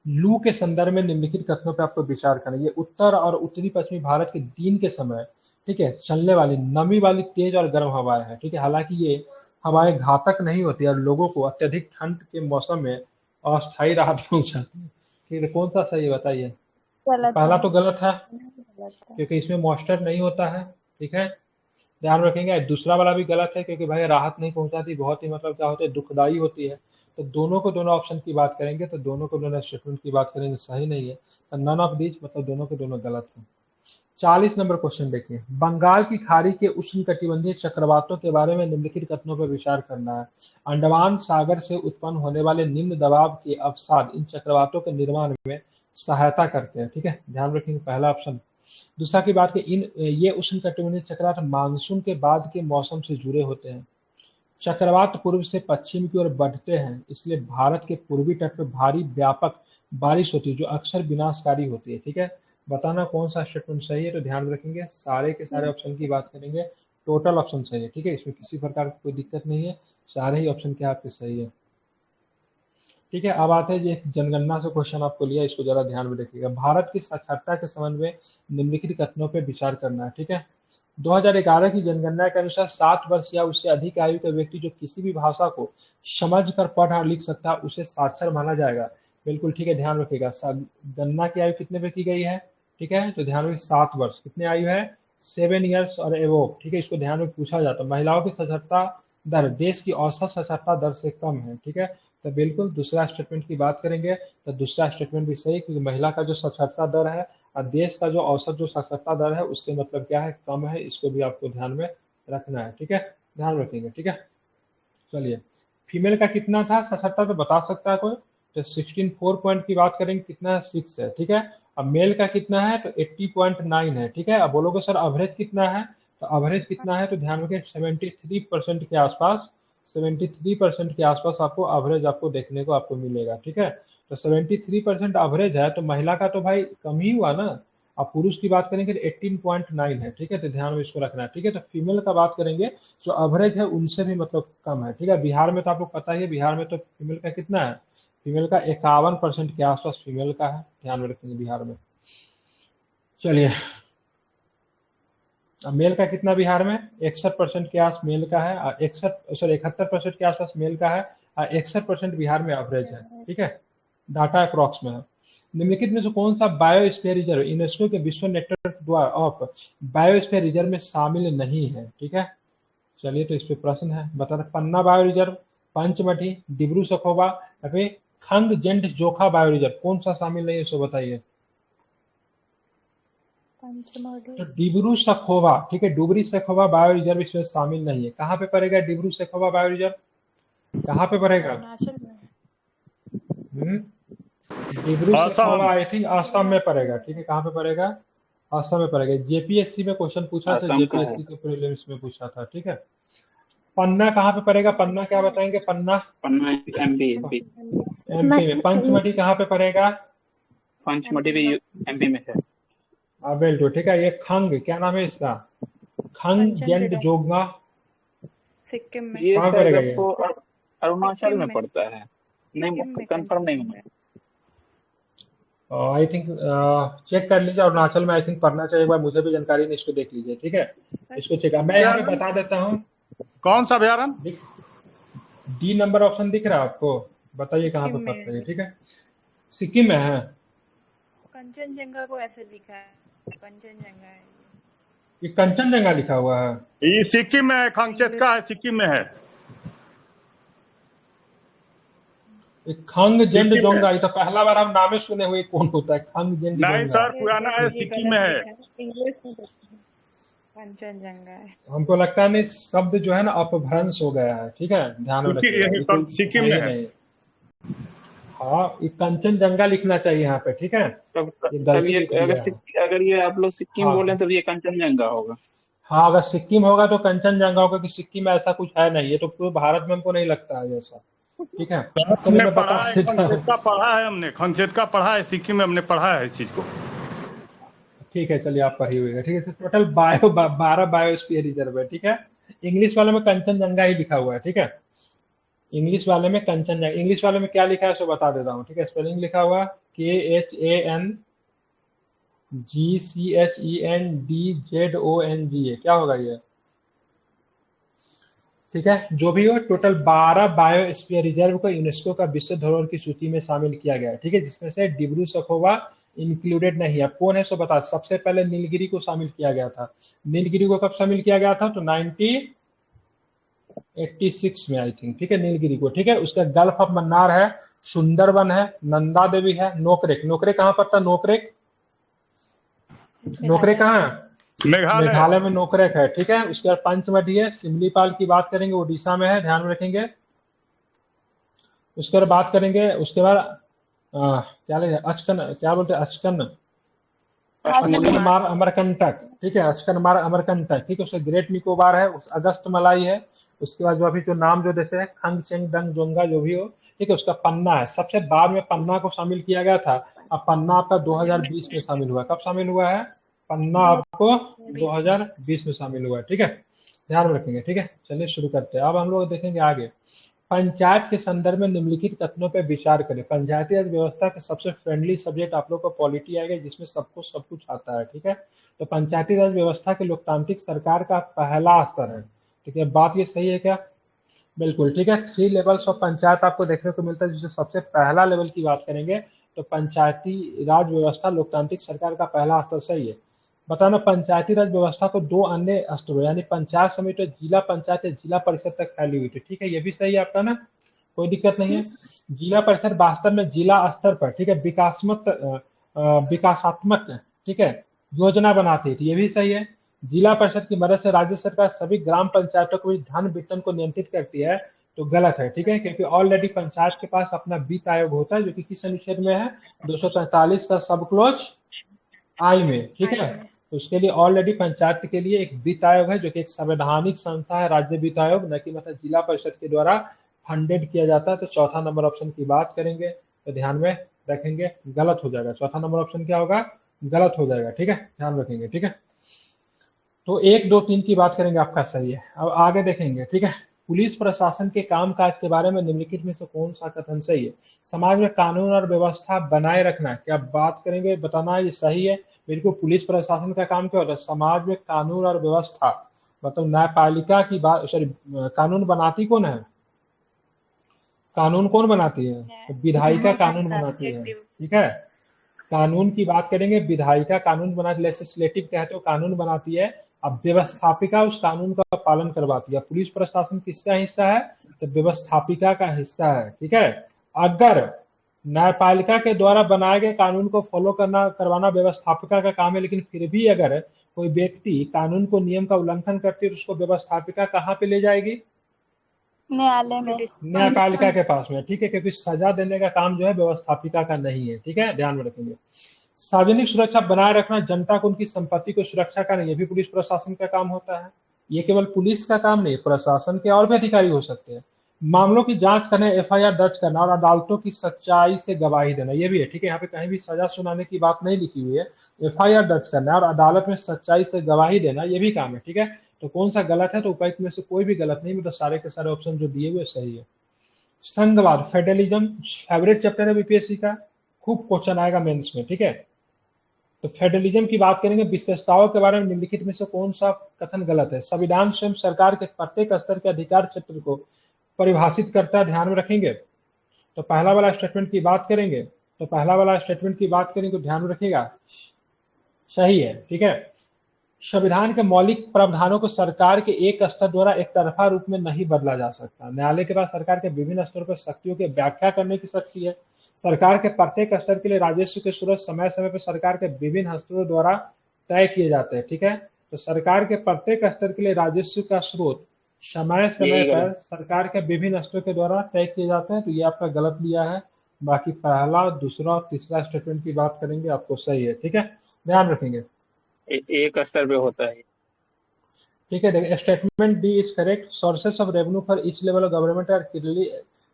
लू के संदर्भ में निम्नलिखित कथनों पर आपको विचार करना है, ये उत्तर और उत्तरी पश्चिमी भारत के दिन के समय, ठीक है, चलने वाली नमी वाली तेज और गर्म हवाएं हैं, ठीक है। हालांकि ये हवाएं घातक नहीं होती और लोगों को अत्यधिक ठंड के मौसम में अस्थायी राहत पहुंचाती है, ठीक है। कौन सा सही है बताइए, गलत पहला है। तो गलत है, गलत है। क्योंकि इसमें मॉइस्चर नहीं होता है, ठीक है, ध्यान रखेंगे। दूसरा वाला भी गलत है, क्योंकि भाई राहत नहीं पहुंचाती, बहुत ही मतलब क्या होता है, दुखदायी होती है, तो दोनों को दोनों ऑप्शन की बात करेंगे, तो दोनों को दोनों स्टेटमेंट की बात करेंगे सही नहीं है, तो नन ऑफ दीज मतलब दोनों के दोनों गलत है। 40 नंबर क्वेश्चन देखिए, बंगाल की खाड़ी के उष्णकटिबंधीय चक्रवातों के बारे में निम्नलिखित कथनों पर विचार करना है। अंडमान सागर से उत्पन्न होने वाले निम्न दबाव के अवसाद इन चक्रवातों के निर्माण में सहायता करते हैं, ठीक है, ध्यान रखेंगे, पहला ऑप्शन। दूसरा की बात की ये उष्णकटिबंधीय चक्रवात मानसून के बाद के मौसम से जुड़े होते हैं। चक्रवात पूर्व से पश्चिम की ओर बढ़ते हैं, इसलिए भारत के पूर्वी तट पर भारी व्यापक बारिश होती है, जो अक्सर विनाशकारी होती है, ठीक है। बताना कौन सा स्टेटमेंट सही है, तो ध्यान रखेंगे, सारे के सारे ऑप्शन की बात करेंगे, टोटल ऑप्शन सही है, ठीक है, इसमें किसी प्रकार की कोई दिक्कत नहीं है, सारे ही ऑप्शन क्या आपके सही है, ठीक है। अब आते हैं ये जनगणना से क्वेश्चन आपको लिया, इसको जरा ध्यान में देखिएगा। भारत की साक्षरता के संबंध में निम्नलिखित कथनों पर विचार करना है, ठीक है। 2011 की जनगणना के अनुसार 7 वर्ष या उससे अधिक आयु का व्यक्ति जो किसी भी भाषा को समझ कर पढ़ और लिख सकता है, उसे साक्षर माना जाएगा। बिल्कुल ठीक है, ध्यान रखिएगा। गन्ना की आयु कितने पे की गई है? ठीक है, तो ध्यान रखिए 7 वर्ष। कितने आयु है? 7 ईयर्स और एवोव। ठीक है, इसको ध्यान में पूछा जाता है। महिलाओं की साक्षरता दर देश की औसत साक्षरता दर से कम है। ठीक है, तो बिल्कुल दूसरा स्टेटमेंट की बात करेंगे तो दूसरा स्टेटमेंट भी सही, क्योंकि महिला का जो साक्षरता दर है और देश का जो औसत जो साक्षरता दर है उससे मतलब क्या है? कम है। इसको भी आपको ध्यान में रखना है। ठीक है, ध्यान रखेंगे। ठीक है, चलिए फीमेल का कितना था साक्षरता, तो बता सकता है कोई? तो 16.4 पॉइंट की बात करेंगे, कितना है? 6 है। ठीक है, अब मेल का कितना है? तो 80.9 है। ठीक है, अब बोलोगे सर एवरेज कितना है? तो एवरेज कितना है तो ध्यान रखें 73% के आसपास, 73% के आसपास आपको एवरेज आपको देखने को आपको मिलेगा। ठीक है, तो 73% एवरेज है तो महिला का तो भाई कम ही हुआ ना। अब पुरुष की बात करेंगे तो 18.9 है। ठीक है, तो ध्यान में इसको रखना है। ठीक है, तो फीमेल का बात करेंगे जो एवरेज है उनसे भी मतलब कम है। ठीक है, बिहार में तो आपको पता ही है, बिहार में तो फीमेल का कितना है? फीमेल का 51% के आसपास फीमेल का है। ध्यान में रखेंगे बिहार में। चलिए अब मेल का कितना बिहार में? 61% के आस मेल का है और 71% के आसपास मेल का है और 61% बिहार में एवरेज है। ठीक है, डाटा अप्रॉक्स में है। निम्नलिखित में से कौन सा बायोस्फीयर रिजर्व यूनेस्को के विश्व नेटवर्क द्वारा ऑफ बायोस्फीयर रिजर्व में शामिल नहीं है? ठीक है, चलिए तो इस पे प्रश्न है, बता रहे पन्ना बायो रिजर्व, पंचमढ़ी, डिब्रू सखोवा या फिर खंगजेंड जोखा बायो रिजर्व, कौन सा शामिल नहीं है इसको बताइए? पंचमढ़ी। तो डिब्रू सखोवा, ठीक है, डुबरी सखोवा बायो रिजर्व इसमें शामिल नहीं है। कहाँ पे पड़ेगा डिब्रू सखोवा बायो रिजर्व? कहाँ पे पड़ेगा? अरुणाचल में। डिब्रू असम। सखोवा आई थिंक असम में पड़ेगा। ठीक है, कहाँ पे पड़ेगा? असम में पड़ेगा। जेपीएससी में क्वेश्चन पूछा था, असम का है। जेपीएससी के प्रीलिम्स में पूछा था। ठीक है, पन्ना कहाँ पे पड़ेगा? पन्ना क्या बताएंगे? पन्ना पन्ना एमपी एमपी एमपी में। पंचमढ़ी कहाँ पे पड़ेगा? पंचमढ़ी भी एमपी में है। बेल्टो। ठीक है, ये खंग क्या नाम है इसका? खंगजेंड जोंगा सिक्किम में। ये कहाँ शायद पड़ेगा ये? आपको अरुणाचल सिक्किम में में। पड़ता है। नहीं, सिक्किम में कंफर्म नहीं हूँ मैं। आई थिंक चेक कर लीजिए, अरुणाचल में आई थिंक पढ़ना चाहिए। एक बार मुझे भी जानकारी नहीं, इसको देख लीजिए। ठीक है, इसको चेक मैं यहाँ पे बता देता हूँ। कौन सा अभ्यारण्य? डी नंबर ऑप्शन दिख रहा है आपको, बताइए कहाँ पे सिक्किम में पड़ता है। ठीक है, सिक्किम में है। कंचनजंगा को ऐसे लिखा है, कंचनजंगा है ये कंचनजंगा लिखा हुआ है। ये सिक्किम में है, खंगचेत है, सिक्किम में है। खंगजेंड सिक्किम में जोंगा, ये तो पहला बार हम नामे सुने हुए, कौन होता है खंगजेंड नहीं जोंगा? सर, पुराना है, सिक्किम में है। इंग्लिश में कंचनजंगा है। हमको लगता नहीं शब्द जो है ना अपभ्रंश हो गया है। ठीक है, ध्यान में रखिएगा, ये कोई सिक्किम है में ही है। नहीं। हाँ, ये कंचनजंगा लिखना चाहिए यहाँ पे। ठीक है, ये तब गलती ये लिख दिया है। अगर ये आप लोग सिक्किम हाँ बोले तो ये कंचनजंगा होगा। हाँ, अगर सिक्किम होगा तो कंचनजंगा होगा, कि सिक्किम में ऐसा कुछ है नहीं। ये तो पूरे भारत में हमको नहीं लगता है ऐसा। ठीक है, चलिए हमने मैं पढ़ा बता है, देता हूँ। खंगचेत का पढ़ा है, हमने खंगचेत का पढ़ा है, सिक्किम में हमने पढ़ा है इस चीज को। ठीक है, चलिए आप पढ़ी हुई है। ठीक है, तो टोटल 12 बायोस्फीयर रिजर्व है। ठीक है, इंग्लिश वाले में कंचनजंगा ही लिखा हुआ है। ठीक है, इंग्लिश वाले में कंचनजंगा, इंग्लिश वाले में क्या लिखा है सो बता देता हूँ। ठीक है, स्पेलिंग लिखा हुआ KHANGCHENDZONGA, क्या होगा ये? ठीक है, जो भी हो, टोटल 12 बायोस्फीयर रिजर्व को यूनेस्को का विश्व धरोहर की सूची में शामिल किया गया है। ठीक है, जिसमें से डिब्रू सखोवा इंक्लूडेड नहीं है। कौन है सो बता। सबसे पहले नीलगिरी को शामिल किया गया था। नीलगिरी को कब शामिल किया गया था? तो 1986 में आई थिंक। ठीक है, नीलगिरी को। ठीक है, उसका गल्फ ऑफ मन्नार है, सुंदरबन है, नंदा देवी है, नोकरेक। नोकरेक कहाँ पड़ता? नोकरेक, नोकरेक कहाँ है? मेघालय में नोकरेक है। ठीक है, उसके बाद पंचमढ़ी है। सिमलीपाल की बात करेंगे, उड़ीसा में है, ध्यान में रखेंगे। उसके बाद बात करेंगे, उसके बाद क्या लगे अचकन, क्या बोलते हैं अचकन, अचकनमार अमरकंटक। ठीक है, अचकनमार अमरकंटक। ठीक है, उसके ग्रेट निकोबार है, अगस्त मलाई है। उसके बाद जो अभी जो नाम जो देते हैं खंगचेंगडंग जोंगा जो भी हो। ठीक है, उसका पन्ना है। सबसे बाद में पन्ना को शामिल किया गया था। अब पन्ना आपका 2020 में शामिल हुआ। कब शामिल हुआ है पन्ना? आपको 2020 में शामिल हुआ है। ठीक है, ध्यान में रखेंगे। ठीक है, चलिए शुरू करते हैं। अब हम लोग देखेंगे आगे। पंचायत के संदर्भ में निम्नलिखित कथनों पर विचार करें। पंचायती राज व्यवस्था के सबसे फ्रेंडली सब्जेक्ट आप लोग को पॉलिटी आएगा, जिसमें सबको सब कुछ आता है। ठीक है, तो पंचायती राज व्यवस्था के लोकतांत्रिक सरकार का पहला स्तर है। ठीक है, बात ये सही है क्या? बिल्कुल ठीक है। 3 लेवल्स ऑफ पंचायत आपको देखने को मिलता है, जिसमें सबसे पहला लेवल की बात करेंगे तो पंचायती राज व्यवस्था लोकतांत्रिक सरकार का पहला स्तर सही है। बताना, पंचायती राज व्यवस्था को 2 अन्य स्तरों यानी पंचायत समिति और जिला पंचायत या जिला परिषद तक फैली हुई थी। ठीक है, ये भी सही है आपका ना, कोई दिक्कत नहीं है। जिला परिषद वास्तव में जिला स्तर पर, ठीक है, विकासात्मक, ठीक है, योजना बनाती थी, ये भी सही है। जिला परिषद की मदद से राज्य सरकार सभी ग्राम पंचायतों को धन वितरण को नियंत्रित करती है, तो गलत है। ठीक है, क्योंकि ऑलरेडी पंचायत के पास अपना वित्त आयोग होता है, जो कि किस अनुच्छेद में है, 243 का सब क्लोज आई में। ठीक है, तो उसके लिए ऑलरेडी पंचायत के लिए एक वित्त आयोग है, जो कि एक संवैधानिक संस्था है, राज्य वित्त आयोग, न कि मतलब जिला परिषद के द्वारा फंडेड किया जाता है। तो चौथा नंबर ऑप्शन की बात करेंगे तो ध्यान में रखेंगे, गलत हो जाएगा। चौथा नंबर ऑप्शन क्या होगा, गलत हो जाएगा। ठीक है, ध्यान रखेंगे। ठीक है, तो 1, 2, 3 की बात करेंगे, आपका सही है। अब आगे देखेंगे। ठीक है, पुलिस प्रशासन के कामकाज के बारे में निम्नलिखित में से कौन सा कथन सही है। समाज में कानून और व्यवस्था बनाए रखना, क्या बात करेंगे, बताना ये सही है। बिल्कुल, पुलिस प्रशासन का काम क्या होता है, समाज में कानून और व्यवस्था, मतलब न्यायपालिका की बात, सॉरी, कानून बनाती कौन है, कानून कौन बनाती है, तो विधायिका कानून बनाती है। ठीक है, कानून की बात करेंगे, विधायिका कानून बनाती, लेजिस्लेटिव कहते हो, कानून बनाती है। अब व्यवस्थापिका उस कानून का पालन करवाती है। पुलिस प्रशासन किसका हिस्सा है, तो व्यवस्थापिका का हिस्सा है। ठीक है, अगर न्यायपालिका के द्वारा बनाए गए कानून को फॉलो करवाना व्यवस्थापिका का काम है, लेकिन फिर भी अगर कोई व्यक्ति कानून को, नियम का उल्लंघन करती है, तो उसको व्यवस्थापिका कहाँ पे ले जाएगी, न्यायालय में। न्यायपालिका के पास में। ठीक है, क्योंकि सजा देने का काम जो है व्यवस्थापिका का नहीं है। ठीक है, ध्यान में रखेंगे। सार्वजनिक सुरक्षा बनाए रखना, जनता को उनकी संपत्ति को सुरक्षा करना, ये भी पुलिस प्रशासन का काम होता है। ये केवल पुलिस का काम नहीं, प्रशासन के और भी अधिकारी हो सकते हैं। मामलों की जांच करना, एफआईआर दर्ज करना और अदालतों की सच्चाई से गवाही देना, ये भी है। ठीक है, यहाँ पे कहीं भी सजा सुनाने की बात नहीं लिखी हुई है, एफआईआर दर्ज करना और अदालत में सच्चाई से गवाही देना, ये भी काम है। ठीक है, तो कौन सा गलत है, तो उपायुक्त में से कोई भी गलत नहीं, मतलब सारे के सारे ऑप्शन जो दिए हुए सही है। संघवाद, फेडरलिज्म, फेवरेट चैप्टर है बीपीएससी का, खूब क्वेश्चन आएगा मेंस में। ठीक है, तो फेडरलिज्म की बात करेंगे, विशेषताओं के बारे में निम्नलिखित में से कौन सा कथन गलत है। संविधान स्वयं सरकार के प्रत्येक स्तर के अधिकार क्षेत्र को परिभाषित करता है, ध्यान में रखेंगे। तो पहला वाला स्टेटमेंट की बात करेंगे, तो पहला वाला स्टेटमेंट की बात करेंगे तो ध्यान में रखिएगा, सही है। ठीक है, संविधान के मौलिक प्रावधानों को सरकार के एक स्तर द्वारा एक तरफा रूप में नहीं बदला जा सकता। न्यायालय के पास सरकार के विभिन्न स्तरों पर शक्तियों की व्याख्या करने की शक्ति है। सरकार के प्रत्येक स्तर के लिए राजस्व के स्रोत समय समय पर सरकार के विभिन्न स्तरों द्वारा तय किए जाते हैं। ठीक है, तो सरकार के प्रत्येक स्तर के लिए राजस्व का स्रोत समय समय पर सरकार के विभिन्न स्तरों के द्वारा तय किए जाते हैं, तो ये आपका गलत लिया है। बाकी पहला, दूसरा और तीसरा स्टेटमेंट की बात करेंगे, आपको सही है। ठीक है, ध्यान रखेंगे, एक स्तर पे होता है। ठीक है, देखिए statement D is correct. Sources of revenue for each level of government are clearly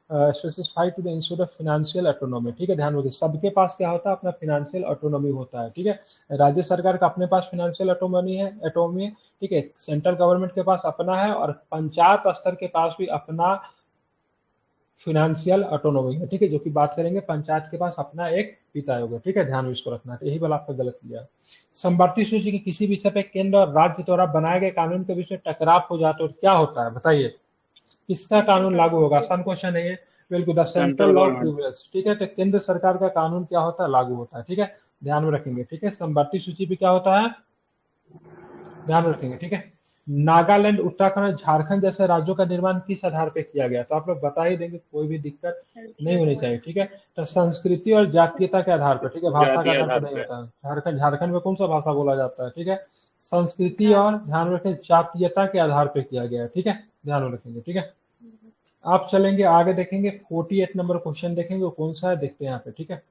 specified to the institute of financial autonomy. ठीक है, ध्यान रखिए, सबके पास क्या होता है, अपना फाइनेंशियल ऑटोनॉमी होता है। ठीक है, राज्य सरकार का अपने पास फाइनेंशियल ऑटोनॉमी है। ठीक है, सेंट्रल गवर्नमेंट के पास अपना है, और पंचायत स्तर के पास भी अपना फाइनेंशियल ऑटोनॉमी है। ठीक है, जो कि बात करेंगे, पंचायत के पास अपना एक वित्त आयोग है। ठीक है, ध्यान में इसको रखना है, यही वाला आपका गलत किया। समवर्ती सूची के किसी विषय पे केंद्र और राज्य द्वारा बनाए गए कानून के बीच में टकराव हो जाता है तो क्या होता है, बताइए, किसका कानून लागू होगा, आसान क्वेश्चन है ये, बिल्कुल, द सेंट्रल लॉ प्रिवेल्स। ठीक है, तो केंद्र सरकार का कानून क्या होता है, लागू होता है। ठीक है, ध्यान में रखेंगे। ठीक है, समवर्ती सूची पे क्या होता है, ध्यान रखेंगे। ठीक है, नागालैंड, उत्तराखंड, झारखंड जैसे राज्यों का निर्माण किस आधार पे किया गया, तो आप लोग बता ही देंगे, कोई भी दिक्कत नहीं होनी चाहिए। ठीक है, तो संस्कृति और जातीयता के आधार पर, ठीक है, भाषा का आधार पर नहीं होता। झारखंड में कौन सा भाषा बोला जाता है, ठीक है, संस्कृति और ध्यान रखें जातीयता के आधार पर किया गया है। ठीक है, ध्यान रखेंगे। ठीक है, आप चलेंगे आगे, देखेंगे 48 नंबर क्वेश्चन देखेंगे, वो कौन सा है, देखते हैं यहाँ पे। ठीक है,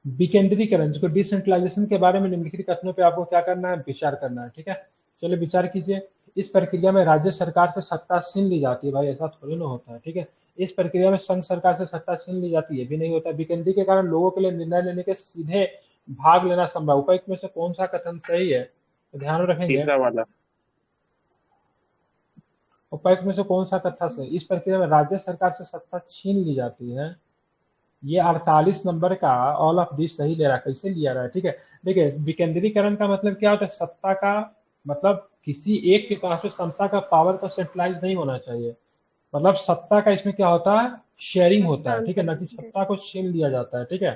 विकेंद्रीकरण, जिसको डिसेंट्रलाइजेशन के बारे में निम्नलिखित कथनों पे आपको क्या करना है, विचार करना है। ठीक है, चलिए विचार कीजिए। इस प्रक्रिया में राज्य सरकार से सत्ता छीन ली जाती है, भाई ऐसा थोड़ी ना होता है। ठीक है, इस प्रक्रिया में संघ सरकार से सत्ता छीन ली जाती है, भी नहीं होता। विकेंद्री के कारण लोगों के लिए निर्णय लेने के सीधे भाग लेना संभव। उपायुक्त में से कौन सा कथन सही है, तो ध्यान रखेंगे, तीसरा वाला। उपायुक्त में से कौन सा कथन सही, इस प्रक्रिया में राज्य सरकार से सत्ता छीन ली जाती है, ये 48 नंबर का ऑल ऑफ दिस सही ले रहा है। कैसे लिया रहा है, ठीक है, देखिए विकेंद्रीकरण का मतलब क्या होता है, सत्ता का मतलब किसी एक के पास में सत्ता का पावर का सेंट्रलाइज नहीं होना चाहिए। मतलब सत्ता का इसमें क्या होता है, शेयरिंग होता है, ठीक है, ना कि सत्ता को छीन लिया जाता है, ठीक है।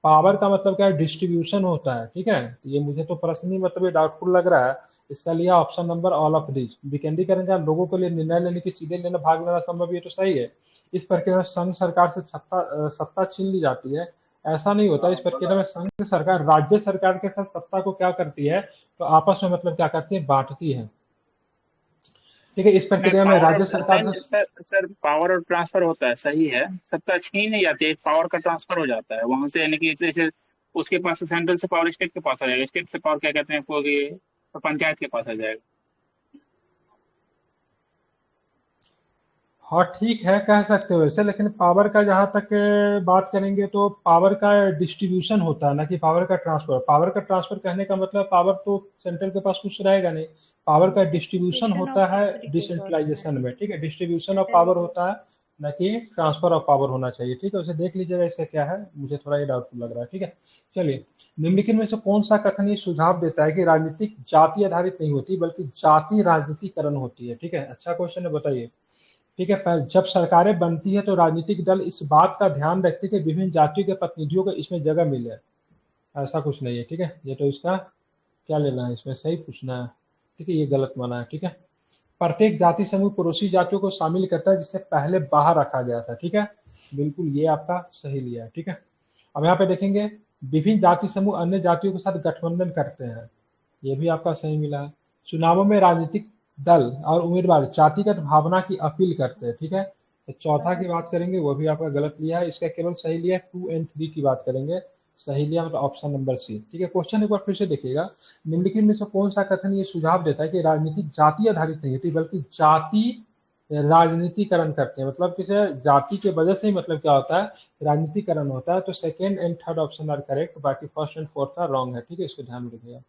पावर का मतलब क्या है, डिस्ट्रीब्यूशन होता है, ठीक है। ये मुझे तो पर्सनली मतलब ये डाउटफुल लग रहा है, इसका लिया option number all of this. विकेंद्रीकरण का लोगों के लिए निर्णय लेने की, सीधे लेना, भाग लेना संभव, ये तो सही है। इस प्रक्रिया में संघ सरकार से सत्ता छीन ली जाती है, ऐसा नहीं होता। इस प्रक्रिया में संघ सरकार राज्य सरकार के साथ सत्ता को क्या करती है, तो आपस में मतलब क्या करती है, बांटती है, ठीक है। इस प्रक्रिया में राज्य सरकार से, सर पावर और ट्रांसफर होता है, सही है। सत्ता छीन नहीं जाती है, पावर का ट्रांसफर हो जाता है वहां से, यानी कि जैसे उसके पास से सेंट्रल से पावर स्टेट के पास आ जाएगा, स्टेट से पावर क्या कहते हैं आपको कि पंचायत के पास आ जाएगा। हाँ ठीक है, कह सकते हो वैसे, लेकिन पावर का जहां तक बात करेंगे तो पावर का डिस्ट्रीब्यूशन होता है, ना कि पावर का ट्रांसफर। पावर का ट्रांसफर कहने का मतलब पावर तो सेंट्रल के पास कुछ रहेगा नहीं, पावर का डिस्ट्रीब्यूशन होता है डिसेंट्रलाइजेशन में, ठीक है। डिस्ट्रीब्यूशन ऑफ पावर होता है, ना कि ट्रांसफर ऑफ पावर होना चाहिए, ठीक है। उसे देख लीजिएगा इसका क्या है, मुझे थोड़ा ये डाउटफुल लग रहा है, ठीक है। चलिए, निम्नलिखित में से कौन सा कथन ये सुझाव देता है कि राजनीतिक जाति आधारित नहीं होती बल्कि जाति राजनीतिकरण होती है, ठीक है। अच्छा क्वेश्चन है, बताइए, ठीक है। जब सरकारें बनती है तो राजनीतिक दल इस बात का ध्यान रखते हैं कि विभिन्न जातियों के प्रतिनिधियों को इसमें जगह मिले, ऐसा कुछ नहीं है, ठीक है। ये तो इसका क्या लेना है, इसमें सही पूछना है, ठीक है। ये गलत माना है, ठीक है। प्रत्येक जाति समूह पड़ोसी जातियों को शामिल करता है जिसे पहले बाहर रखा गया था, ठीक है। बिल्कुल ये आपका सही लिया है, ठीक है। अब यहाँ पे देखेंगे, विभिन्न जाति समूह अन्य जातियों के साथ गठबंधन करते हैं, ये भी आपका सही मिला है। चुनावों में राजनीतिक दल और उम्मीदवार जातिगत भावना की अपील करते हैं, ठीक है। तो चौथा की बात करेंगे, वो भी आपका गलत लिया है, इसका केवल सही लिया 2 और 3 की बात करेंगे, सही लिया मतलब ऑप्शन नंबर सी, ठीक है। क्वेश्चन एक बार फिर से देखिएगा, निम्नलिखित में से कौन सा कथन ये सुझाव देता है कि राजनीतिक जाति आधारित नहीं होती बल्कि जाति राजनीतिकरण करते हैं, मतलब किसी जाति की वजह से ही मतलब क्या होता है, राजनीतिकरण होता है। तो second and third option are correct, बाकी फर्स्ट एंड फोर्थ का रॉन्ग है, ठीक है। इसको ध्यान में रखिएगा।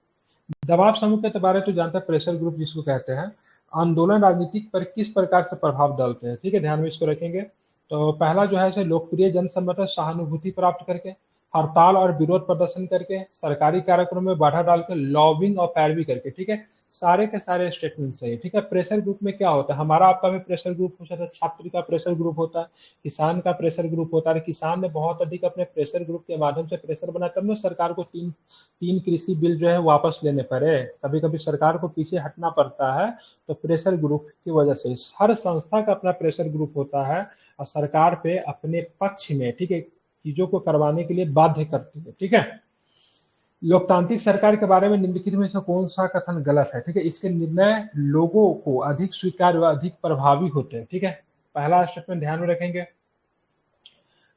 दबाव समूह के बारे में तो जानता है, प्रेशर ग्रुप जिसको कहते हैं। आंदोलन राजनीतिक पर किस प्रकार से प्रभाव डालते हैं, ठीक है, ध्यान में इसको रखेंगे। तो पहला जो है लोकप्रिय जनसम्मत सहानुभूति प्राप्त करके, हड़ताल और विरोध प्रदर्शन करके, सरकारी कार्यक्रम में बाधा डालकर, लॉबिंग और पैरवी करके, ठीक है। सारे के सारे स्टेटमेंट सही है, ठीक है। प्रेशर ग्रुप में क्या होता है, हमारा आपका भी प्रेशर ग्रुप हो सकता है, छात्र का प्रेशर ग्रुप होता है, किसान का प्रेशर ग्रुप होता है। किसान ने बहुत अधिक अपने प्रेशर ग्रुप के माध्यम से प्रेशर बनाकर ना सरकार को तीन कृषि बिल जो है वापस लेने पड़े, कभी कभी सरकार को पीछे हटना पड़ता है, तो प्रेशर ग्रुप की वजह से। हर संस्था का अपना प्रेशर ग्रुप होता है और सरकार पे अपने पक्ष में, ठीक है, चीजों को करवाने के लिए बाध्य करती है, ठीक है। लोकतांत्रिक सरकार के बारे में निम्नलिखित में से कौन सा कथन गलत है, ठीक है। इसके निर्णय लोगों को अधिक स्वीकार्य व अधिक प्रभावी होते हैं, ठीक है। पहला स्टेटमेंट ध्यान में रखेंगे,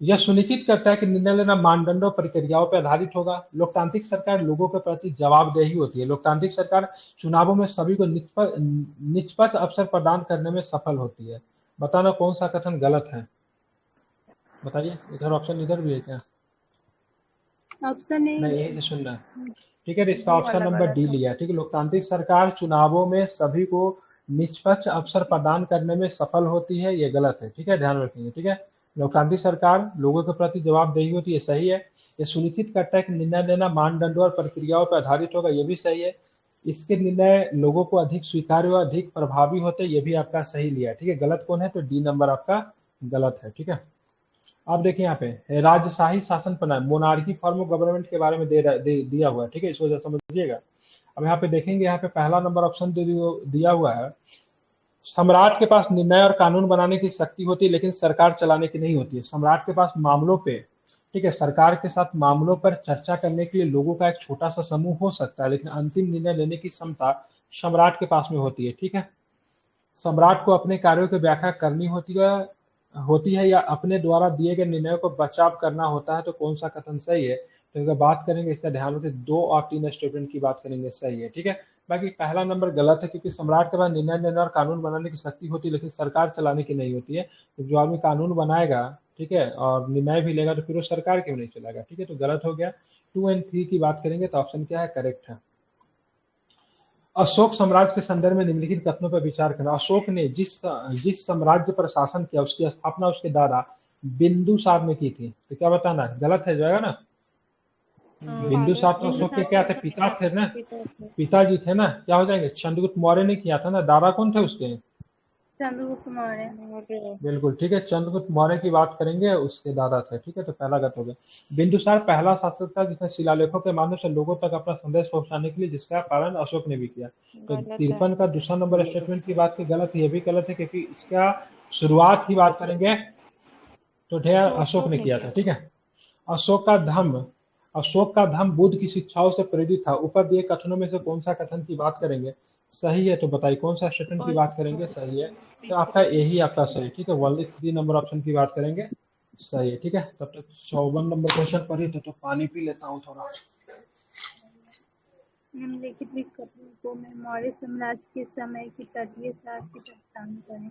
यह सुनिश्चित करता है कि निर्णय लेना मानदंडों प्रक्रियाओं पर आधारित होगा। लोकतांत्रिक सरकार लोगों के प्रति जवाबदेही होती है। लोकतांत्रिक सरकार चुनावों में सभी को निष्पक्ष अवसर प्रदान करने में सफल होती है। बताना कौन सा कथन गलत है, बताइए। इधर ऑप्शन इधर भी है क्या, ऑप्शन नहीं ए यही से सुनना, ठीक है। इसका ऑप्शन नंबर डी लिया, ठीक है। लोकतांत्रिक सरकार चुनावों में सभी को निष्पक्ष अवसर प्रदान करने में सफल होती है, ये गलत है, ठीक है, ध्यान रखेंगे, ठीक है। लोकतांत्रिक सरकार लोगों के प्रति जवाबदेही होती है, सही है। ये सुनिश्चित करता है कि निर्णय लेना मानदंडों और प्रक्रियाओं पर आधारित होगा, ये भी सही है। इसके निर्णय लोगों को अधिक स्वीकार्य व अधिक प्रभावी होते, ये भी आपका सही लिया, ठीक है। गलत कौन है, तो डी नंबर आपका गलत है, ठीक है। अब देखिए यहाँ पे राजशाही शासन प्रणाली, मोनार्की फॉर्म ऑफ गवर्नमेंट के बारे में दिया हुआ है, ठीक है, इसको जरा समझिएगा। अब यहाँ पे देखेंगे, यहाँ पे पहला नंबर ऑप्शन दिया हुआ है, सम्राट के पास निर्णय और कानून बनाने की शक्ति होती है लेकिन सरकार चलाने की नहीं होती है। सम्राट के पास मामलों पे, ठीक है, सरकार के साथ मामलों पर चर्चा करने के लिए लोगों का एक छोटा सा समूह हो सकता है, लेकिन अंतिम निर्णय लेने की क्षमता सम्राट के पास में होती है, ठीक है। सम्राट को अपने कार्यों की व्याख्या करनी होती है या अपने द्वारा दिए गए निर्णयों को बचाव करना होता है, तो कौन सा कथन सही है। तो अगर बात करेंगे इसका ध्यान से 2 और 3 स्टेटमेंट की बात करेंगे, सही है, ठीक है। बाकी पहला नंबर गलत है, क्योंकि सम्राट के पास निर्णय लेने और कानून बनाने की शक्ति होती है लेकिन सरकार चलाने की नहीं होती है। तो जो आदमी कानून बनाएगा, ठीक है, और निर्णय भी लेगा, तो फिर वो सरकार क्यों नहीं चलाएगा, ठीक है। तो गलत हो गया। 2 और 3 की बात करेंगे तो ऑप्शन क्या है, करेक्ट है। अशोक साम्राज्य के संदर्भ में निम्नलिखित कथनों पर विचार करना। अशोक ने जिस साम्राज्य पर शासन किया उसकी स्थापना उसके दादा बिंदुसार ने की थी, तो क्या बताना है, गलत है जाएगा ना। बिंदुसार तो अशोक के क्या थे, पिता थे ना, पिताजी थे ना, क्या हो जाएंगे, चंद्रगुप्त मौर्य ने किया था ना, दादा कौन थे उसके, चंद्रगुप्त मौर्य। और बिल्कुल ठीक है, चंद्रगुप्त मौर्य की बात करेंगे, उसके दादा थे। ठीक है, तो पहला गत हो गया। बिंदुसार पहला शासक था जिसने शिलालेखों के माध्यम से लोगों तक अपना संदेश पहुंचाने के लिए, जिसका पालन अशोक ने भी किया। तो गलत है। 53 का दूसरा नंबर स्टेटमेंट की बात की गलत है, ये भी गलत है, क्योंकि इसका शुरुआत की बात करेंगे तो ढेर अशोक ने किया था। ठीक है, अशोक का धम्म बुद्ध की शिक्षाओं से प्रेरित था। ऊपर दिए कथनों में से कौन सा कथन की बात करेंगे सही है, तो बताइए कौन सा स्टेटमेंट की बात करेंगे सही है। तो आपका यही आपका सही। ठीक है, ओनली 3 नंबर ऑप्शन की बात करेंगे सही है। ठीक है, तब तक 54 नंबर क्वेश्चन पर ही तो पानी पी लेता हूँ थोड़ा। निम्नलिखित विकल्पों को में मौर्य साम्राज्य के समय की तटीय शहर की पहचान करें।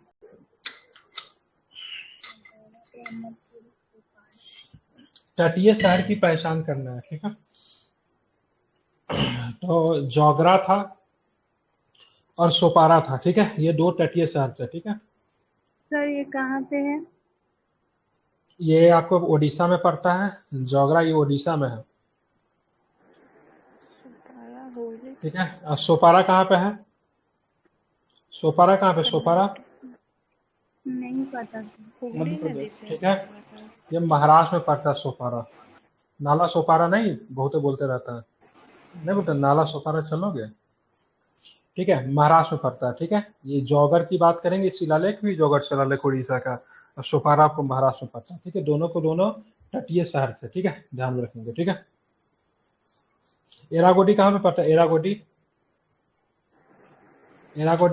तटीय शहर की पहचान करना है। ठीक है, तो जोगरा था और सोपारा था। ठीक है, ये 2 तटीय शहर थे। ठीक है, सर ये कहाँ पे है? ये आपको ओडिशा में पड़ता है। जोगरा ये ओडिशा में है। सुपारा होली ठीक है, और सोपारा कहाँ पे है? सोपारा कहाँ पे? सोपारा नहीं पता सर। हुगली मध्य नदी प्रदेश। पे ठीक है, ये महाराष्ट्र में पड़ता है सोपारा। नाला सोपारा नहीं, बहुत बोलते रहता है, नहीं बोलते नाला सोपारा, चलोगे? ठीक है, महाराष्ट्र में पड़ता है। ठीक है, ये जौगर की बात करेंगे, शिलालेख भी जौगर शिलालेख उड़ीसा का, और सोपारा आपको महाराष्ट्र में पड़ता है। ठीक है, दोनों को दोनों तटीय शहर थे। ठीक है, ध्यान में रखेंगे। ठीक है, एरागोडी कहाँ पे पड़ता है? एरागोडी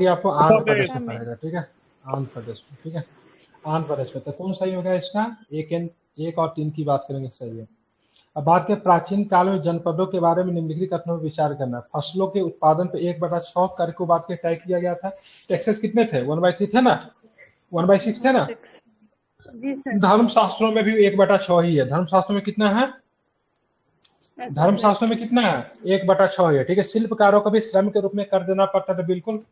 आपको आंध्र प्रदेश में पड़ेगा। ठीक है, आंध्र प्रदेश में। ठीक है, आंध्र प्रदेश में। तो कौन सही होगा इसका? 1 और 3 की बात करेंगे सही है। अब बात के प्राचीन काल में जनपदों के बारे में निम्नलिखित कथनों में विचार करना। फसलों के उत्पादन पर 1/6 कर को बात के तय किया गया था। टैक्सेस कितने थे? 1/3 थे ना, 1/6 थे ना। जी सर। धर्मशास्त्रों में भी 1/6 ही है। धर्मशास्त्रों में कितना है? धर्मशास्त्रों में कितना है? 1/6 है। ठीक है, शिल्पकारों को भी श्रम के रूप में कर देना पड़ता था। बिल्कुल,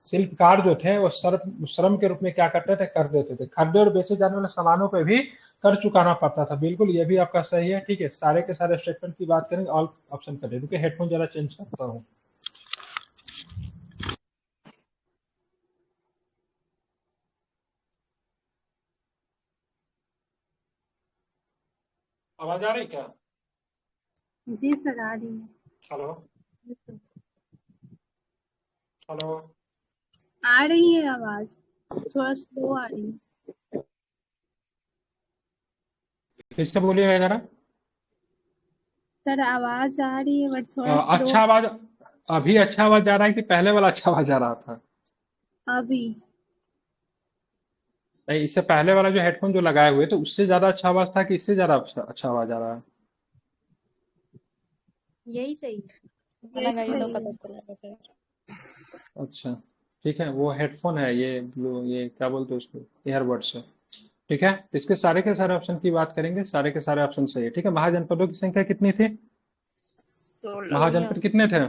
शिल्पकार जो थे वो श्रम के रूप में क्या करते थे? कर देते थे। खरीदे और बेचे जाने वाले सामानों पे भी कर चुकाना पड़ता था। बिल्कुल, ये भी आपका सही है। ठीक है, सारे के सारे स्टेटमेंट की बात करेंगे, ऑल ऑप्शन कर दे। हेडफोन जरा चेंज करता हूँ। आवाज आ रही क्या? जी सर आ रही है। हेलो हेलो, आ रही है आवाज, थोड़ा स्लो आ रही है। फिर से बोलिएगा जरा। सर आवाज आ रही है बट थोड़ा स्लो। अच्छा आवाज, अभी अच्छा आवाज आ रहा है कि पहले वाला अच्छा आवाज आ रहा था? अभी नहीं, इससे पहले वाला जो हेडफोन जो लगाए हुए तो उससे ज्यादा अच्छा आवाज था कि इससे ज्यादा अच्छा आवाज आ रहा है? यही सही यही लगाइए तो सही पता है। चलेगा सर। अच्छा ठीक है, वो हेडफोन है ये ब्लू, ये क्या बोलते हैं उसको, ईयरबड्स है। ठीक है, तो इसके सारे के सारे ऑप्शन की बात करेंगे, सारे के सारे ऑप्शन सही है। ठीक है, महाजनपदों की संख्या कितनी थी? महाजनपद कितने थे?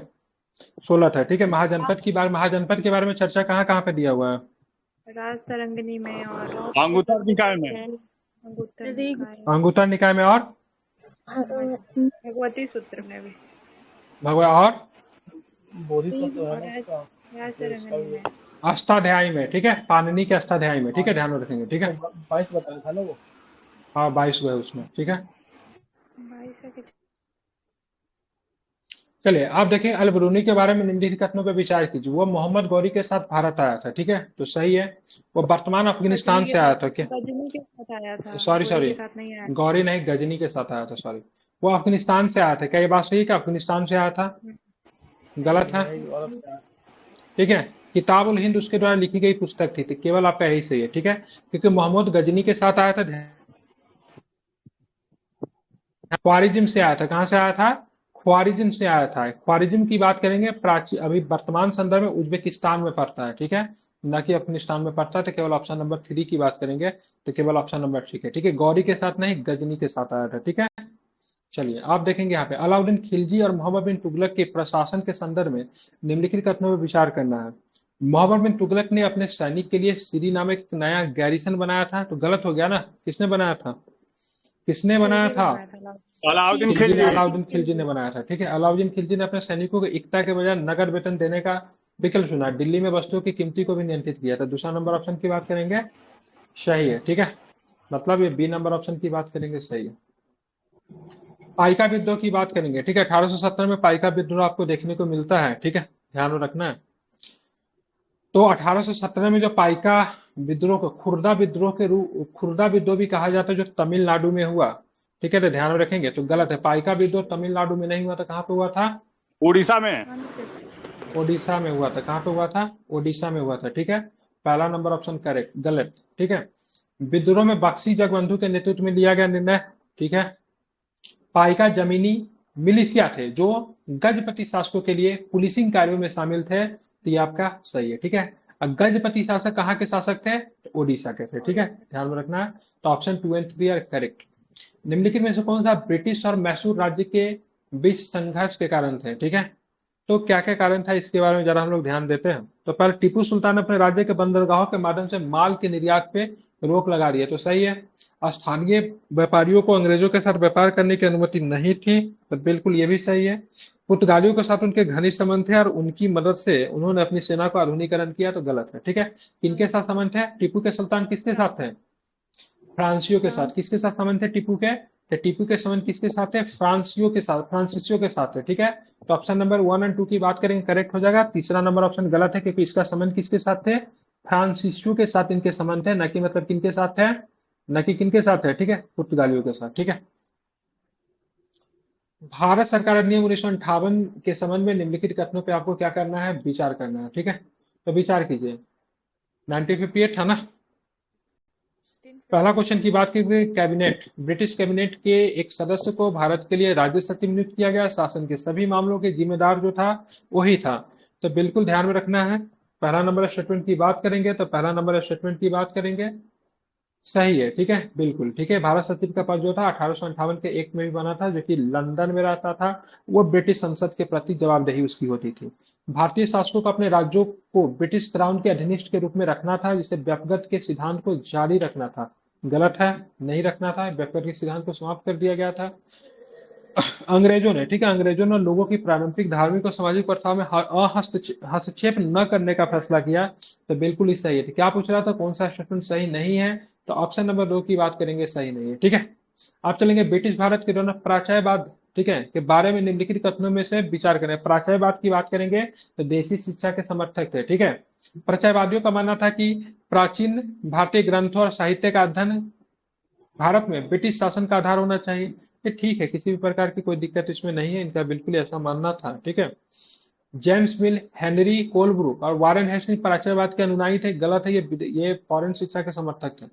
16 था। ठीक है, महाजनपद के बारे में चर्चा कहाँ कहाँ पे दिया हुआ है? राज तरंगिणी में और अंगुत्तर निकाय में। अंगुत्तर अरे, निकाय, अंगुत्तर निकाय में, और भगवती सूत्र में भी, भगवा, और बोधिसत्व है और ना उसका। राज तो इसका तरंगिणी भी में। अष्टाध्यायी में। ठीक है, पाणिनि के अष्टाध्यायी में। ठीक है, ध्यान में रखेंगे। ठीक है, 22 बताया था ना वो। हाँ 22 हुए उसमें। ठीक है, 22 है कि चलिए आप देखें, अलबरूनी के बारे में निम्नलिखित कथनों पर विचार कीजिए। वो मोहम्मद गौरी के साथ भारत आया था। ठीक है, तो सही है। वो वर्तमान अफगानिस्तान से आया था क्या? गजनी के साथ आया था, सॉरी गौरी सॉरी, के साथ नहीं आया। गौरी नहीं, गजनी के साथ आया था। सॉरी, वो अफगानिस्तान से आया था। क्या ये बात सही है कि अफगानिस्तान से आया था? गलत है। नहीं, और अब क्या? ठीक है, किताब उल हिंद उसके द्वारा लिखी गई पुस्तक थी। तो केवल आपका यही सही है। ठीक है, क्योंकि मोहम्मद गजनी के साथ आया था, ख्वारिज्म से आया था। कहां से आया था? ख्वारिज्म से आया था। ख्वारिज्म की बात करेंगे, प्राचीन अभी वर्तमान संदर्भ में उज्बेकिस्तान में पड़ता है। ठीक है, न कि अफगानिस्तान में पड़ता है। तो केवल ऑप्शन नंबर 3 की बात करेंगे, तो केवल ऑप्शन नंबर ठीक है। ठीक है, गौरी के साथ नहीं, गजनी के साथ आया था। ठीक है, चलिए आप देखेंगे यहाँ पे अलाउद्दीन खिलजी और मोहम्मद बिन तुगलक के प्रशासन के संदर्भ में निम्नलिखित कथनों पर विचार करना है। मोहम्मद बिन तुगलक ने अपने सैनिक के लिए सीरी नामक एक नया गैरिसन बनाया था। तो गलत हो गया ना, किसने बनाया था? किसने बनाया था? अलाउद्दीन खिलजी ने, खिलजी। अलाउद्दीन खिलजी ने बनाया था। ठीक है, अलाउद्दीन खिलजी ने अपने सैनिकों को एकता के बजाय नगद वेतन देने का विकल्प चुना, दिल्ली में वस्तुओं की कीमती को भी नियंत्रित किया था। दूसरा नंबर ऑप्शन की बात करेंगे, सही है, ठीक है, मतलब ये बी नंबर ऑप्शन की बात करेंगे, सही है। पाइका विद्रोह की बात करेंगे, ठीक है, 1870 में पाइका विद्रोह आपको देखने को मिलता है, ठीक है, ध्यान में रखना है। तो 1817 में जो पाइका विद्रोह को खुर्दा विद्रोह भी कहा जाता है, जो तमिलनाडु में हुआ, ठीक है, तो ध्यान में रखेंगे। तो गलत है, पाइका विद्रोह तमिलनाडु में नहीं हुआ था, कहाँ पे हुआ था? उड़ीसा में। ओडिशा में हुआ था। कहाँ पे हुआ था? ओडिशा में हुआ था, ठीक है, पहला नंबर ऑप्शन करेक्ट, गलत, ठीक है। विद्रोह में बख्शी जगबंधु के नेतृत्व में लिया गया निर्णय, ठीक है। पाइका जमीनी मिलिशिया थे जो गजपति शासकों के लिए पुलिसिंग कार्यों में शामिल थे, तो ये आपका सही है, ठीक है। अब गजपति शासक कहाँ के शासक थे? तो ओडिशा के थे, ठीक है, ध्यान में रखना है। तो ऑप्शन 2 और 3 आर करेक्ट। निम्नलिखित में से कौन सा ब्रिटिश और मैसूर राज्य के बीच संघर्ष के कारण थे, ठीक है। तो क्या क्या कारण था इसके बारे में जरा हम लोग ध्यान देते हैं। तो पहले टीपू सुल्तान अपने राज्य के बंदरगाहों के माध्यम से माल के निर्यात पे रोक लगा दिया, तो सही है। स्थानीय व्यापारियों को अंग्रेजों के साथ व्यापार करने की अनुमति नहीं थी, तो बिल्कुल ये भी सही है। पुर्तगालियों के साथ उनके घनिष्ठ संबंध थे और उनकी मदद से उन्होंने अपनी सेना को आधुनिकीकरण किया, तो गलत है, ठीक है। किनके साथ संबंध थे? टीपू के सुल्तान किसके साथ थे? फ्रांसियों के साथ। किसके साथ संबंध थे टीपू के? तो टीपू के संबंध किसके साथ है? फ्रांसियों के साथ, फ्रांसीसियों के साथ है, ठीक है। तो ऑप्शन नंबर 1 और 2 की बात करेंगे, करेक्ट हो जाएगा। तीसरा नंबर ऑप्शन गलत है, क्योंकि इसका संबंध किसके साथ थे? फ्रांसीसियों के साथ इनके संबंध है, न कि मतलब किनके साथ है? न कि किनके साथ है, ठीक है, पुर्तगालियों के साथ, ठीक है। भारत सरकार अधिनियम 1958 के संबंध में निम्नलिखित कथनों पे आपको क्या करना है? विचार करना है, ठीक है। तो विचार कीजिए। 1958 था ना। पहला क्वेश्चन की बात की गई, कैबिनेट, ब्रिटिश कैबिनेट के एक सदस्य को भारत के लिए राज्य सचिव नियुक्त किया गया, शासन के सभी मामलों के जिम्मेदार जो था वही था, तो बिल्कुल ध्यान में रखना है। पहला नंबर स्टेटमेंट की बात करेंगे, तो पहला नंबर स्टेटमेंट की बात करेंगे, सही है, ठीक है, बिल्कुल ठीक है। भारत सचिव का पद जो था 1858 के एक में भी बना था, जो कि लंदन में रहता था, वो ब्रिटिश संसद के प्रति जवाबदेही उसकी होती थी। भारतीय शासकों को अपने राज्यों को ब्रिटिश क्राउन के अधीनिष्ठ के रूप में रखना था, जिसे व्यक्तिगत के सिद्धांत को जारी रखना था, गलत है, नहीं रखना था, व्यक्तिगत के सिद्धांत को समाप्त कर दिया गया था। अंग्रेजों ने, ठीक है, अंग्रेजों ने लोगों की पारंपरिक धार्मिक और सामाजिक प्रथाओं में हस्तक्षेप न करने का फैसला किया, तो बिल्कुल ही सही है। तो क्या पूछ रहा था, कौन सा स्टेटमेंट सही नहीं है? तो ऑप्शन नंबर 2 की बात करेंगे, सही नहीं है, ठीक है। आप चलेंगे ब्रिटिश भारत के दौरान प्राचायवाद, ठीक है, के बारे में निम्नलिखित कथनों में से विचार करें। प्राचायवाद की बात करेंगे तो देशी शिक्षा के समर्थक थे, ठीक है। प्राचायवादियों का मानना था कि प्राचीन भारतीय ग्रंथों और साहित्य का अध्ययन भारत में ब्रिटिश शासन का आधार होना चाहिए। ये ठीक है, किसी भी प्रकार की कोई दिक्कत इसमें नहीं है, इनका बिल्कुल ऐसा मानना था, ठीक है। जेम्स मिल, हेनरी कोलब्रुक और वारेन हेस्टिंग्स प्राचायवाद के अनुयायी थे, गलत है, ये फॉरेन शिक्षा के समर्थक थे।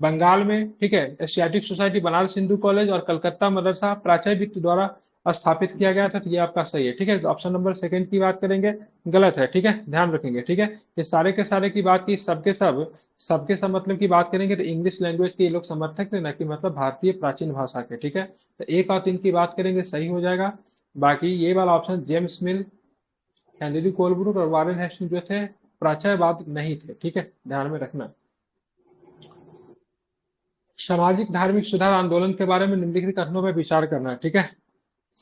बंगाल में, ठीक है, Asiatic society, Banaras Hindu college और कलकत्ता मदरसा प्राचार्य वित्त द्वारा स्थापित किया गया था, तो ये आपका सही है, ठीक है। तो ऑप्शन नंबर 2 की बात करेंगे, गलत है, ठीक है, ध्यान रखेंगे, ठीक है। ये सारे के सारे की बात की, सबके सब मतलब की बात करेंगे तो इंग्लिश लैंग्वेज के ये लोग समर्थक थे, न कि मतलब भारतीय प्राचीन भाषा के, ठीक है। तो 1 और 3 की बात करेंगे, सही हो जाएगा। बाकी ये वाला ऑप्शन जेम्स मिल, हेनरी कोलब्रुक और वारेन हेस्टिंग्स जो थे प्राचायवाद नहीं थे, ठीक है, ध्यान में रखना। सामाजिक धार्मिक सुधार आंदोलन के बारे में निम्नलिखित कथनों पर विचार करना, ठीक है।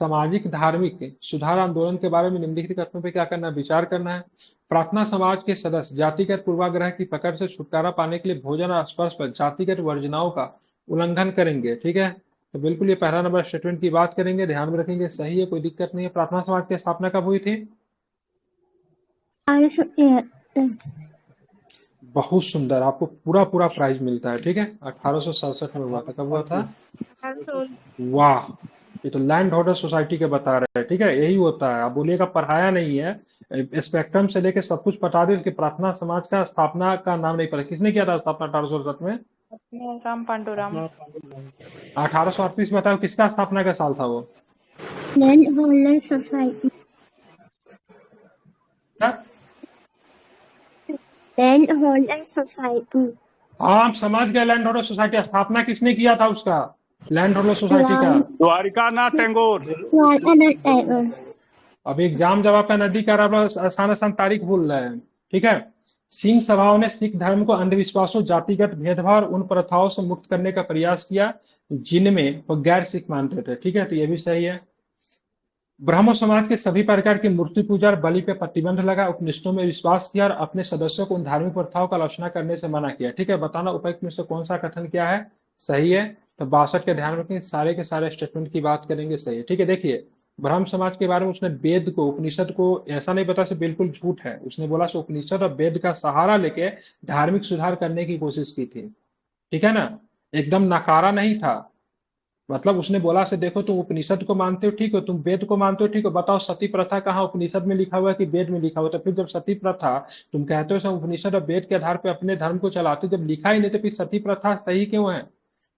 सामाजिक धार्मिक सुधार आंदोलन के बारे में निम्नलिखित कथनों पर क्या करना है? विचार करना है। प्रार्थना समाज के सदस्य जातिगत पूर्वाग्रह की पकड़ से छुटकारा पाने के लिए भोजन और स्पर्श पर जातिगत वर्जनाओं का उल्लंघन करेंगे, ठीक है। तो बिल्कुल ये पहला नंबर स्टेटमेंट की बात करेंगे, ध्यान में रखेंगे, सही है, कोई दिक्कत नहीं है। प्रार्थना समाज की स्थापना कब हुई थी? बहुत सुंदर, आपको पूरा पूरा प्राइज मिलता है, ठीक है। 1867 में हुआ था। कब हुआ था? वाह, ये तो लैंड होल्डर सोसाइटी के बता रहे हैं, ठीक है, यही होता है। आप बोलिएगा पढ़ाया नहीं है, स्पेक्ट्रम से लेके सब कुछ बता दे। प्रार्थना समाज का स्थापना का नाम नहीं पता, किसने किया था स्थापना 1867 में? राम पांडुराम। 1838 बताओ किसका स्थापना का साल था वो? Land holder society. Land holder society. आप समझ गए, लैंड होल्डर सोसाइटी। स्थापना किसने किया था उसका, लैंड होल्डर सोसाइटी का? द्वारिकानाथ टैगोर। अब एग्जाम जब आपका नजदीक आ रहा है, आसान तारीख भूल रहे हैं, ठीक है। सिंह सभाओं ने सिख धर्म को अंधविश्वासों, जातिगत भेदभाव और उन प्रथाओं से मुक्त करने का प्रयास किया जिनमें वो गैर सिख मानते थे, ठीक है, तो ये भी सही है। ब्राह्मण समाज के सभी प्रकार की मूर्ति पूजा और बलि पे प्रतिबंध लगा, उपनिषदों में विश्वास किया और अपने सदस्यों को उन धार्मिक प्रथाओं का आलोचना करने से मना किया। ठीक है, बताना उपयुक्त में से कौन सा कथन क्या है, सही है। तो 62 के ध्यान रखें, सारे के सारे स्टेटमेंट की बात करेंगे, सही है। ठीक है, देखिए ब्राह्मण समाज के बारे में उसने वेद को, उपनिषद को ऐसा नहीं बता से बिल्कुल झूठ है, उसने बोला से उपनिषद और वेद का सहारा लेके धार्मिक सुधार करने की कोशिश की थी। ठीक है ना, एकदम नकारा नहीं था। मतलब उसने बोला से देखो तुम उपनिषद को मानते हो, ठीक हो, तुम वेद को मानते हो, ठीक हो, बताओ सती प्रथा कहाँ उपनिषद में लिखा हुआ है कि वेद में लिखा हुआ है? तो फिर जब सती प्रथा तुम कहते हो सब उपनिषद और वेद के आधार पे अपने धर्म को चलाते, जब लिखा ही नहीं तो फिर सती प्रथा सही क्यों है?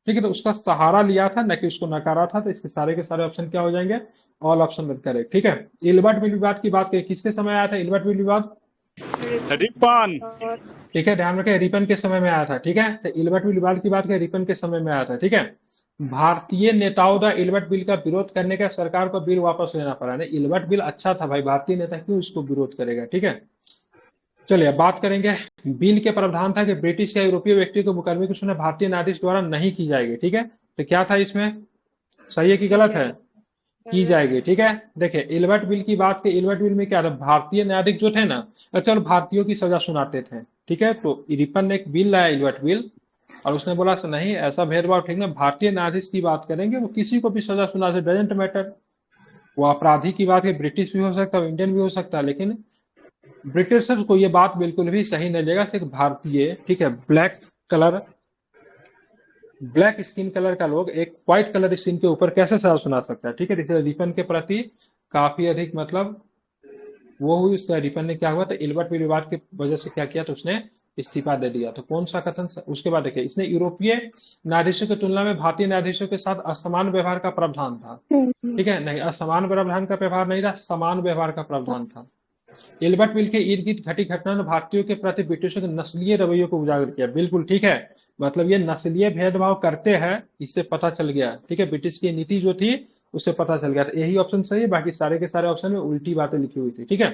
ठीक है, तो उसका सहारा लिया था, न कि उसको नकारा था। तो इसके सारे के सारे ऑप्शन क्या हो जाएंगे, ऑल ऑप्शन करेक्ट। ठीक है, इल्बर्ट बिल विवाद की बात करें, किसके समय आया था इल्बर्ट बिल विवाद? रिपन। और ठीक है, ध्यान रखें, रिपन के समय में आया था। ठीक है, तो इल्बर्ट बिल विवाद की बात करें, रिपन के समय में आया था। ठीक है, भारतीय नेताओं द्वारा इल्बर्ट बिल का विरोध करने का सरकार को बिल वापस लेना पड़ा। नहीं, इल्बर्ट बिल अच्छा था भाई, भारतीय नेता क्यों इसको विरोध करेगा? ठीक है, चलिए अब बात करेंगे। बिल के प्रावधान था कि ब्रिटिश या यूरोपीय व्यक्ति को मुकदमे की सुनवाई भारतीय न्यायाधीश द्वारा नहीं की जाएगी। ठीक है, तो क्या था इसमें, सही है कि गलत है? की जाएगी। ठीक है, देखिए इल्बर्ट बिल की बात की, इल्बर्ट बिल में क्या था, भारतीय न्यायाधीश जो थे ना, केवल भारतीयों की सजा सुनाते थे। ठीक है, तो रिपन ने एक बिल लाया, इल्बर्ट बिल, और उसने बोला से नहीं ऐसा भेदभाव ठीक ना, भारतीय न्यायाधीश की बात करेंगे, वो किसी को भी सजा सुना से, डजेंट मैटर, वो अपराधी की बात है, ब्रिटिश भी हो सकता है, इंडियन भी हो सकता है, लेकिन ब्रिटिशर्स को ये बात बिल्कुल भी सही नहीं लगेगा, सिर्फ भारतीय, ठीक है, ब्लैक स्किन कलर का लोग एक व्हाइट कलर स्किन के ऊपर कैसे सजा सुना सकता है? ठीक है, इसलिए रिपन के प्रति काफी अधिक मतलब वो हुई, उसका रिपन ने क्या हुआ, तो इल्बर्ट बिल विवाद की वजह से क्या किया, तो उसने इस्तीफा दे दिया। तो कौन सा कथन, उसके बाद देखिए, इसने यूरोपीय न्यायाधीशों की तुलना में भारतीय न्यायाधीशों के साथ असमान व्यवहार का प्रावधान था। ठीक है, नहीं असमान व्यवधान का व्यवहार नहीं था, समान व्यवहार का प्रावधान था। इल्बर्ट बिल के इर्द गिर्द घटी घटना ने भारतीयों के प्रति ब्रिटिशों के नस्लीय रवैयों को उजागर किया। बिल्कुल ठीक है, मतलब ये नस्लीय भेदभाव करते हैं, इससे पता चल गया। ठीक है, ब्रिटिश की नीति जो थी उससे पता चल गया। तो यही ऑप्शन सही है, बाकी सारे के सारे ऑप्शन में उल्टी बातें लिखी हुई थी। ठीक है,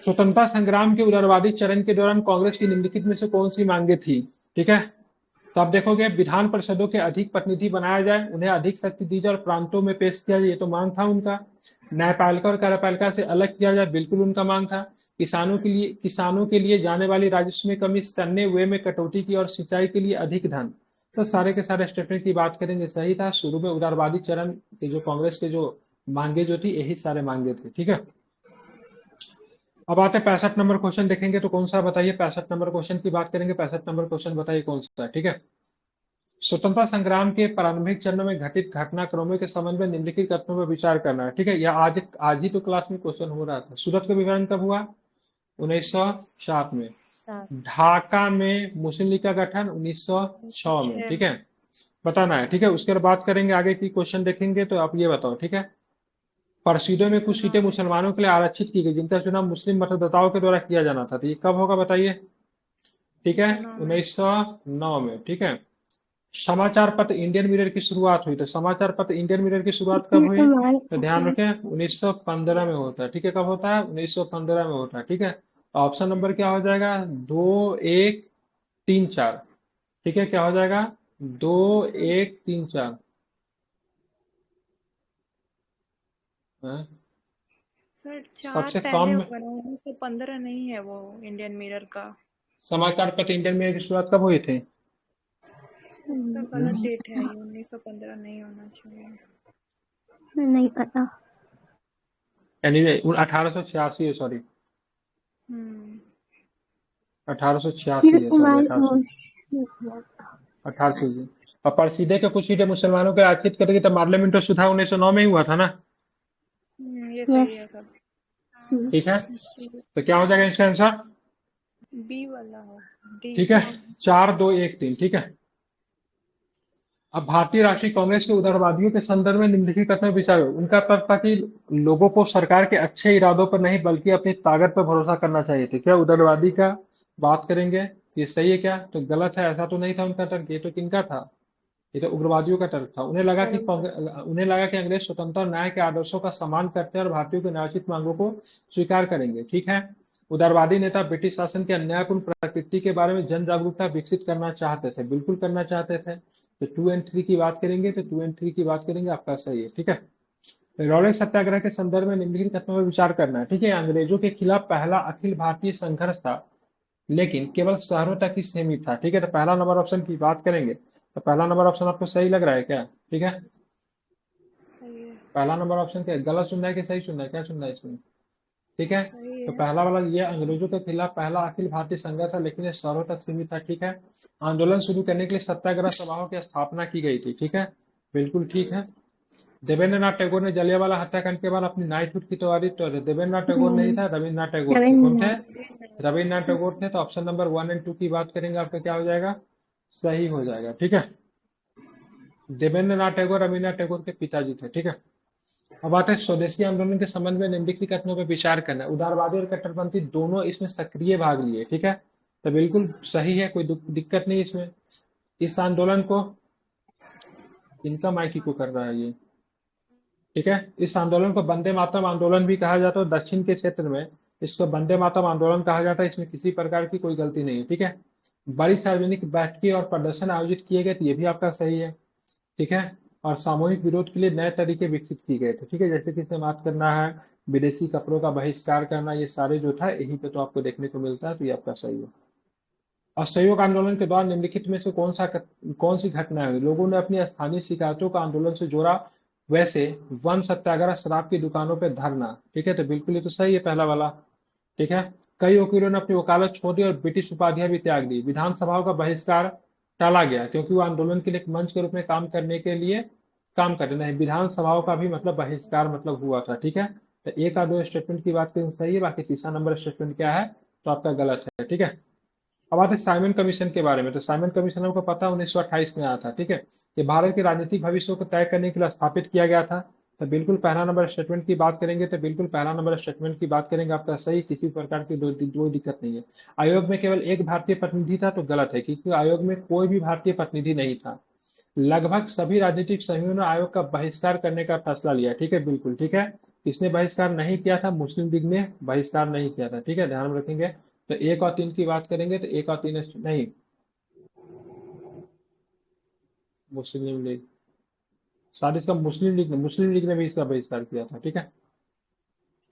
स्वतंत्रता संग्राम के उदारवादी चरण के दौरान कांग्रेस की निम्नलिखित में से कौन सी मांगे थी? ठीक है, तो आप देखोगे विधान परिषदों के अधिक प्रतिनिधि बनाया जाए, उन्हें अधिक शक्ति दी जाए और प्रांतों में पेश किया जाए, ये तो मांग था उनका। न्यायपालिका और कार्यपालिका से अलग किया जाए, बिल्कुल उनका मांग था। किसानों के लिए जाने वाली राजस्व में कमी, तन्ने हुए में कटौती की और सिंचाई के लिए अधिक धन। तो सारे के सारे स्टेटमेंट की बात करेंगे, सही था। शुरू में उदारवादी चरण के जो कांग्रेस के जो मांगे जो थी, यही सारे मांगे थे। ठीक है, अब आते हैं 65 नंबर क्वेश्चन देखेंगे, तो कौन सा बताइए, 65 नंबर क्वेश्चन की बात करेंगे। 65 नंबर क्वेश्चन बताइए कौन सा है? ठीक है, स्वतंत्रता संग्राम के प्रारंभिक चरणों में घटित घटनाक्रमों के संबंध में निम्नलिखित कथनों पर विचार करना है। ठीक है, यह आज ही तो क्लास में क्वेश्चन हो रहा था। सूरत का विभाजन कब हुआ? 1907 में। ढाका में मुस्लिम लीग का गठन 1906 में। ठीक है, बताना है। ठीक है, उसके बाद बात करेंगे आगे की, क्वेश्चन देखेंगे, तो आप ये बताओ। ठीक है, परसीदों में कुछ सीटें मुसलमानों के लिए आरक्षित की गई, जिनका चुनाव मुस्लिम मतदाताओं के द्वारा किया जाना था। तो ये कब होगा बताइए? ठीक है, 1909 में। ठीक है, समाचार पत्र इंडियन मिरर की शुरुआत हुई, तो समाचार पत्र इंडियन मिरर की शुरुआत कब हुई? तो ध्यान रखें 1915 में होता है। ठीक है, कब होता है? 1915 में होता है। ठीक है, ऑप्शन नंबर क्या हो जाएगा? 2 1 3 4। ठीक है, क्या हो जाएगा? 2 1 3 4। सर 4 सबसे पहले कम होगा ना, 1915 नहीं है वो इंडियन मिरर का। समाचार पत्र इंडियन मिरर की शुरुआत कब हुई थी? इसका गलत डेट है, ये 1915 नहीं होना चाहिए। नहीं पता। यानी 1886 है, सॉरी 1886 है, सॉरी 1886। और परसीदे के कुछ सीटें मुसलमानों के आरक्षित करेगी, तो पार्लियामेंट ऑफ सुधार 1909 में ही हुआ था ना। ये सही है सब। ठीक है, तो क्या हो जाएगा इसका आंसर? बी वाला हो, डी। ठीक है, 4 2 1 3। ठीक है, अब भारतीय राष्ट्रीय कांग्रेस के उदारवादियों के संदर्भ में निम्नलिखित कथन विचार। उनका तर्क था कि लोगों को सरकार के अच्छे इरादों पर नहीं बल्कि अपनी ताकत पर भरोसा करना चाहिए था। क्या उदारवादी का बात करेंगे, ये सही है क्या? तो गलत है, ऐसा तो नहीं था उनका तर्क। ये तो किनका था? ये तो उग्रवादियों का तर्क था। उन्हें लगा कि अंग्रेज स्वतंत्र न्याय के आदर्शों का सम्मान करते हैं और भारतीयों की न्यायोचित मांगों को स्वीकार करेंगे। ठीक है, उदारवादी नेता ब्रिटिश शासन के अन्यायपूर्ण प्रकृति के बारे में जन जागरूकता विकसित करना चाहते थे, बिल्कुल करना चाहते थे। तो 2 और 3 की बात करेंगे, तो 2 और 3 की बात करेंगे, आपका सही है। ठीक है, रॉलेट सत्याग्रह के संदर्भ में निम्नलिखित कथनों पर विचार करना है। ठीक है, अंग्रेजों के खिलाफ पहला अखिल भारतीय संघर्ष था, लेकिन केवल शहरों तक ही सीमित था। ठीक है, तो पहला नंबर ऑप्शन की बात करेंगे तो पहला नंबर ऑप्शन आपको सही लग रहा है क्या? ठीक है, सही है। पहला नंबर ऑप्शन क्या है? गलत सुनना है कि सही सुनना है, क्या सुनना है इसमें? ठीक है, सही तो है। पहला वाला ये अंग्रेजों के खिलाफ पहला अखिल भारतीय संघर्ष था, लेकिन ये शहरों तक सीमित था। ठीक है, आंदोलन शुरू करने के लिए सत्याग्रह सभाओं की स्थापना की गई थी। ठीक है, बिल्कुल ठीक है। देवेंद्र नाथ टैगोर ने जलियांवाला हत्याकांड के बाद अपनी नाइटहुड की तैयारी, तो देवेंद्र नाथ टैगोर नहीं था, रविन्द्रनाथ टैगोर थे। कौन थे? रविन्द्रनाथ टैगोर थे। तो ऑप्शन नंबर 1 और 2 की बात करेंगे आपका क्या हो जाएगा? सही हो जाएगा। ठीक है, देवेंद्र नाथ टैगोर रविन्द्रनाथ टैगोर के पिताजी थे। ठीक है, अब आते हैं स्वदेशी आंदोलन के संबंध में निम्नलिखित कथनों पर विचार करना है। उदारवादी और कट्टरपंथी दोनों इसमें सक्रिय भाग लिए। ठीक है, तो बिल्कुल सही है, कोई दिक्कत नहीं इसमें। इस आंदोलन को इनका माइकी को कर रहा है ये। ठीक है, इस आंदोलन को वंदे मातरम आंदोलन भी कहा जाता है। दक्षिण के क्षेत्र में इसको वंदे मातरम आंदोलन कहा जाता है। इसमें किसी प्रकार की कोई गलती नहीं है। ठीक है, बड़ी सार्वजनिक बैठकें और प्रदर्शन आयोजित किए गए थे, ये भी आपका सही है। ठीक है, और सामूहिक विरोध के लिए नए तरीके विकसित किए गए थे। ठीक है, जैसे कि समाप्त करना है, विदेशी कपड़ों का बहिष्कार करना, ये सारे जो था यहीं पे तो आपको देखने को मिलता है, तो ये आपका सही है। असहयोग आंदोलन के दौरान निम्नलिखित में से कौन सी घटना हुई? लोगों ने अपनी स्थानीय शिकायतों का आंदोलन से जोड़ा, वैसे वन सत्याग्रह, शराब की दुकानों पर धरना। ठीक है, तो बिल्कुल ये तो सही है पहला वाला। ठीक है, कई वकीलों ने अपनी वकालत छोड़ दी और ब्रिटिश उपाधियां भी त्याग दी। विधानसभाओं का बहिष्कार टाला गया क्योंकि वो आंदोलन के लिए एक मंच के रूप में काम करने के लिए काम कर रहे हैं। विधानसभाओं का भी मतलब बहिष्कार मतलब हुआ था। ठीक है, तो एक और दो स्टेटमेंट की बात करें सही है, बाकी तीसरा नंबर स्टेटमेंट क्या है तो आपका गलत है। ठीक है, अब आते हैं साइमन कमीशन के बारे में। तो साइमन कमीशन हमको पता है 1928 में आया था। ठीक है, ये भारत के राजनीतिक भविष्य को तय करने के लिए स्थापित किया गया था। तो बिल्कुल पहला नंबर स्टेटमेंट की बात करेंगे तो बिल्कुल पहला नंबर स्टेटमेंट की बात करेंगे आपका सही, किसी प्रकार की दो दिक्कत नहीं है। आयोग में केवल एक भारतीय प्रतिनिधि था, तो गलत है, क्योंकि आयोग में कोई भी भारतीय प्रतिनिधि नहीं था। लगभग सभी राजनीतिक समूहों ने आयोग का बहिष्कार करने का फैसला लिया। ठीक है, बिल्कुल ठीक है। किसने बहिष्कार नहीं किया था? मुस्लिम लीग ने बहिष्कार नहीं किया था। ठीक है, ध्यान में रखेंगे। तो 1 और 3 की बात करेंगे तो 1 और 3 नहीं, मुस्लिम लीग, शायद इसका मुस्लिम लीग ने भी इसका बहिष्कार किया था। ठीक है,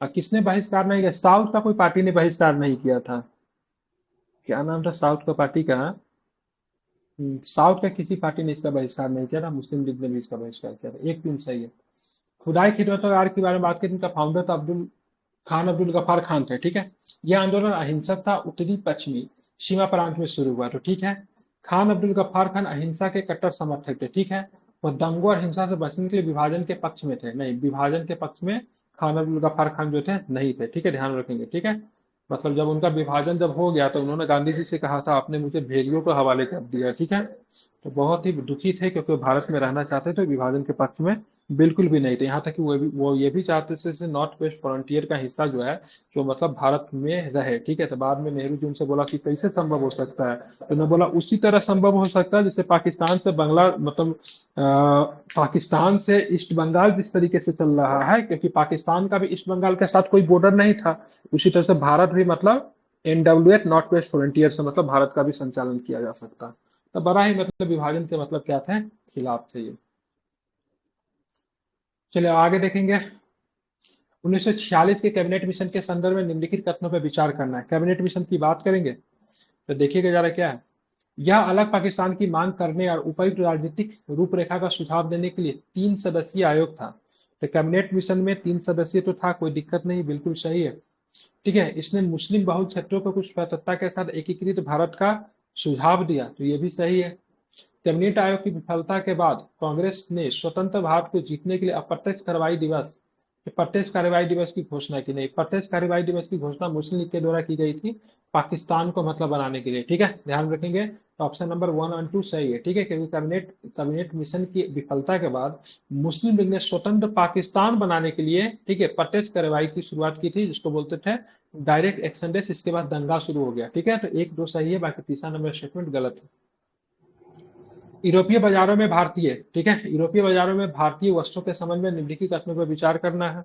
और किसने बहिष्कार नहीं किया? साउथ का कोई पार्टी ने बहिष्कार नहीं किया था। क्या नाम था साउथ का पार्टी का? साउथ का किसी पार्टी ने इसका बहिष्कार नहीं किया था, मुस्लिम लीग ने भी इसका बहिष्कार किया था। 1-3 सही है। खुदाई खिदमतगार के बारे में बात करें, इनका फाउंडर था अब्दुल गफ्फार खान थे। ठीक है, यह आंदोलन अहिंसक था, उत्तरी पश्चिमी सीमा प्रांत में शुरू हुआ। तो ठीक है, खान अब्दुल गफ्फार खान अहिंसा के कट्टर समर्थक थे। ठीक है, वो दंगों और हिंसा से बचने के लिए विभाजन के पक्ष में थे। नहीं, विभाजन के पक्ष में खान अब्दुल गफ्फार खान जो थे नहीं थे। ठीक है, ध्यान रखेंगे। ठीक है, मतलब जब उनका विभाजन जब हो गया तो उन्होंने गांधी जी से कहा था आपने मुझे भेड़ियों को हवाले कर दिया। ठीक है, तो बहुत ही दुखी थे क्योंकि वो भारत में रहना चाहते थे, विभाजन के पक्ष में बिल्कुल भी नहीं थे। यहाँ तक कि वो ये भी चाहते थे जैसे नॉर्थ वेस्ट फ्रंटियर का हिस्सा जो है जो मतलब भारत में रहे। ठीक है, तो बाद में नेहरू जी उनसे बोला कि कैसे संभव हो सकता है, तो उन्होंने बोला उसी तरह संभव हो सकता है जैसे पाकिस्तान से बंगला मतलब पाकिस्तान से ईस्ट बंगाल जिस तरीके से चल रहा है, क्योंकि पाकिस्तान का भी ईस्ट बंगाल के साथ कोई बॉर्डर नहीं था, उसी तरह से भारत भी मतलब NWF नॉर्थ वेस्ट फ्रंटियर से मतलब भारत का भी संचालन किया जा सकता। तो बड़ा ही मतलब विभाजन के मतलब क्या थे? खिलाफ थे ये। चलिए आगे देखेंगे। 1946 के कैबिनेट मिशन के संदर्भ में निम्नलिखित कथनों पर विचार करना है। कैबिनेट मिशन की बात करेंगे तो देखिएगा जरा क्या है। यह अलग पाकिस्तान की मांग करने और उपयुक्त राजनीतिक रूपरेखा का सुझाव देने के लिए 3 सदस्यीय आयोग था। तो कैबिनेट मिशन में 3 सदस्य तो था, कोई दिक्कत नहीं, बिल्कुल सही है। ठीक है, इसने मुस्लिम बहुल क्षेत्रों को कुछ स्वायत्तता के साथ एकीकृत भारत का सुझाव दिया, तो ये भी सही है। कैबिनेट आयोग की विफलता के बाद कांग्रेस ने स्वतंत्र भारत को जीतने के लिए अप्रत्यक्ष कार्रवाई दिवस, प्रत्यक्ष कार्रवाई दिवस की घोषणा की। नहीं, प्रत्यक्ष कार्रवाई दिवस की घोषणा मुस्लिम लीग के द्वारा की गई थी, पाकिस्तान को मतलब बनाने के लिए। ठीक है, ध्यान रखेंगे। तो ऑप्शन नंबर 1 और 2 सही है। ठीक है, क्योंकि कैबिनेट मिशन की विफलता के बाद मुस्लिम लीग ने स्वतंत्र पाकिस्तान बनाने के लिए ठीक है प्रत्यक्ष कार्रवाई की शुरुआत की थी, जिसको बोलते थे डायरेक्ट एक्शन डेस। इसके बाद दंगा शुरू हो गया। ठीक है, तो 1-2 सही है, बाकी तीसरा नंबर स्टेटमेंट गलत है। यूरोपीय बाजारों में भारतीय, ठीक है, यूरोपीय बाजारों में भारतीय वस्तुओं के संबंध में निम्नलिखित कथनों पर विचार करना है।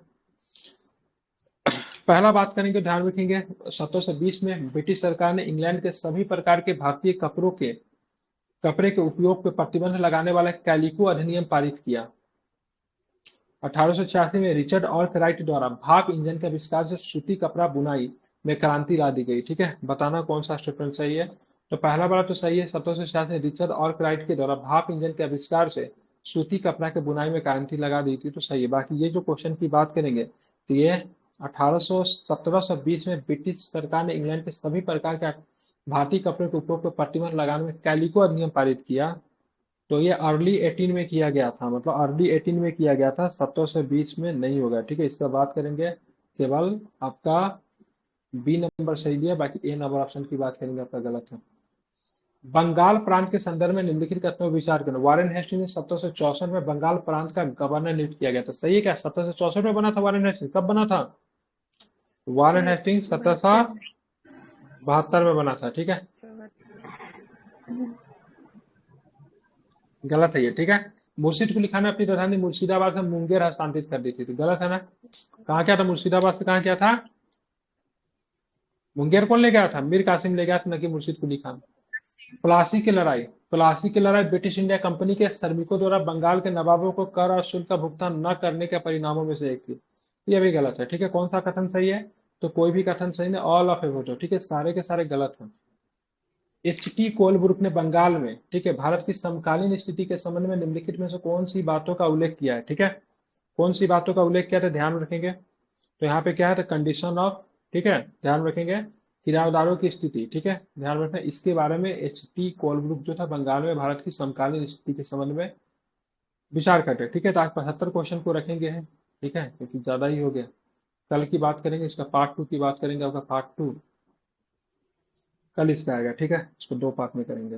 पहला बात करेंगे, ध्यान रखेंगे, 1720 में ब्रिटिश सरकार ने इंग्लैंड के सभी प्रकार के भारतीय कपड़े के उपयोग पर प्रतिबंध लगाने वाला कैलिको अधिनियम पारित किया। 1886 में रिचर्ड आर्कराइट द्वारा भाप इंजन के आविष्कार से सूती कपड़ा बुनाई में क्रांति ला दी गई। ठीक है, बताना कौन सा स्टेटमेंट सही है। तो पहला वाला तो सही है, 1786 में रिचर्ड आर्कराइट के द्वारा भाप इंजन के आविष्कार से सूती कपड़ा के बुनाई में क्रांति लगा दी थी, तो सही है। बाकी ये जो क्वेश्चन की बात करेंगे तो ये 1720 में ब्रिटिश सरकार ने इंग्लैंड के सभी प्रकार के भारतीय कपड़े के उपयोग पर प्रतिबंध लगाने में कैलिको अधिनियम पारित किया। तो ये अर्ली 18 में किया गया था, मतलब अर्ली 18 में किया गया था, 1720 में नहीं होगा। ठीक है, इसका बात करेंगे केवल आपका बी नंबर सही दिया, बाकी ए नंबर ऑप्शन की बात करेंगे आपका गलत है। बंगाल प्रांत के संदर्भ में निम्नलिखित कथनों पर विचार करें। वारेन हेस्टिंग्स ने 1764 में बंगाल प्रांत का गवर्नर नियुक्त किया गया था, सही है क्या? 1764 में बना था वारेन हेस्टिंग्स, कब बना था वारेन हेस्टिंग्स? 1772 में बना था। ठीक है, गलत है ये। ठीक है, मुर्शिद कुली खान ने अपनी राजधानी मुर्शिदाबाद से मुंगेर हस्तांतरित कर दी थी, तो गलत है ना। कहाँ क्या था? मुर्शिदाबाद से कहाँ क्या था? मुंगेर कौन ले गया था? मीर कासिम ले गया था, न कि मुर्शिद कुली खान। प्लासी की लड़ाई, प्लासी की लड़ाई ब्रिटिश इंडिया कंपनी के श्रमिकों द्वारा बंगाल के नवाबों को कर और शुल्क का भुगतान न करने के परिणामों में से एक थी। यह भी गलत है। ठीक है, कौन सा कथन सही है? तो कोई भी कथन सही नहीं, ऑल ऑफ एवोटो। ठीक है, सारे के सारे गलत हैं। एच.टी. कोलब्रुक ने बंगाल में, ठीक है, भारत की समकालीन स्थिति के संबंध में निम्नलिखित में से कौन सी बातों का उल्लेख किया है? ठीक है, कौन सी बातों का उल्लेख किया था, ध्यान रखेंगे। तो यहाँ पे क्या है? कंडीशन ऑफ, ठीक है, ध्यान रखेंगे, किराएदारों की स्थिति। ठीक है, ध्यान रखना, इसके बारे में एच.टी. कोलब्रुक जो था बंगाल में भारत की समकालीन स्थिति के संबंध में विचार करते। ठीक है, तो आज 75 क्वेश्चन को रखेंगे हैं। ठीक है, क्योंकि ज्यादा ही हो गया। कल की बात करेंगे, इसका पार्ट 2 की बात करेंगे, आपका पार्ट 2 कल इसका आएगा। ठीक है, इसको 2 पार्ट में करेंगे।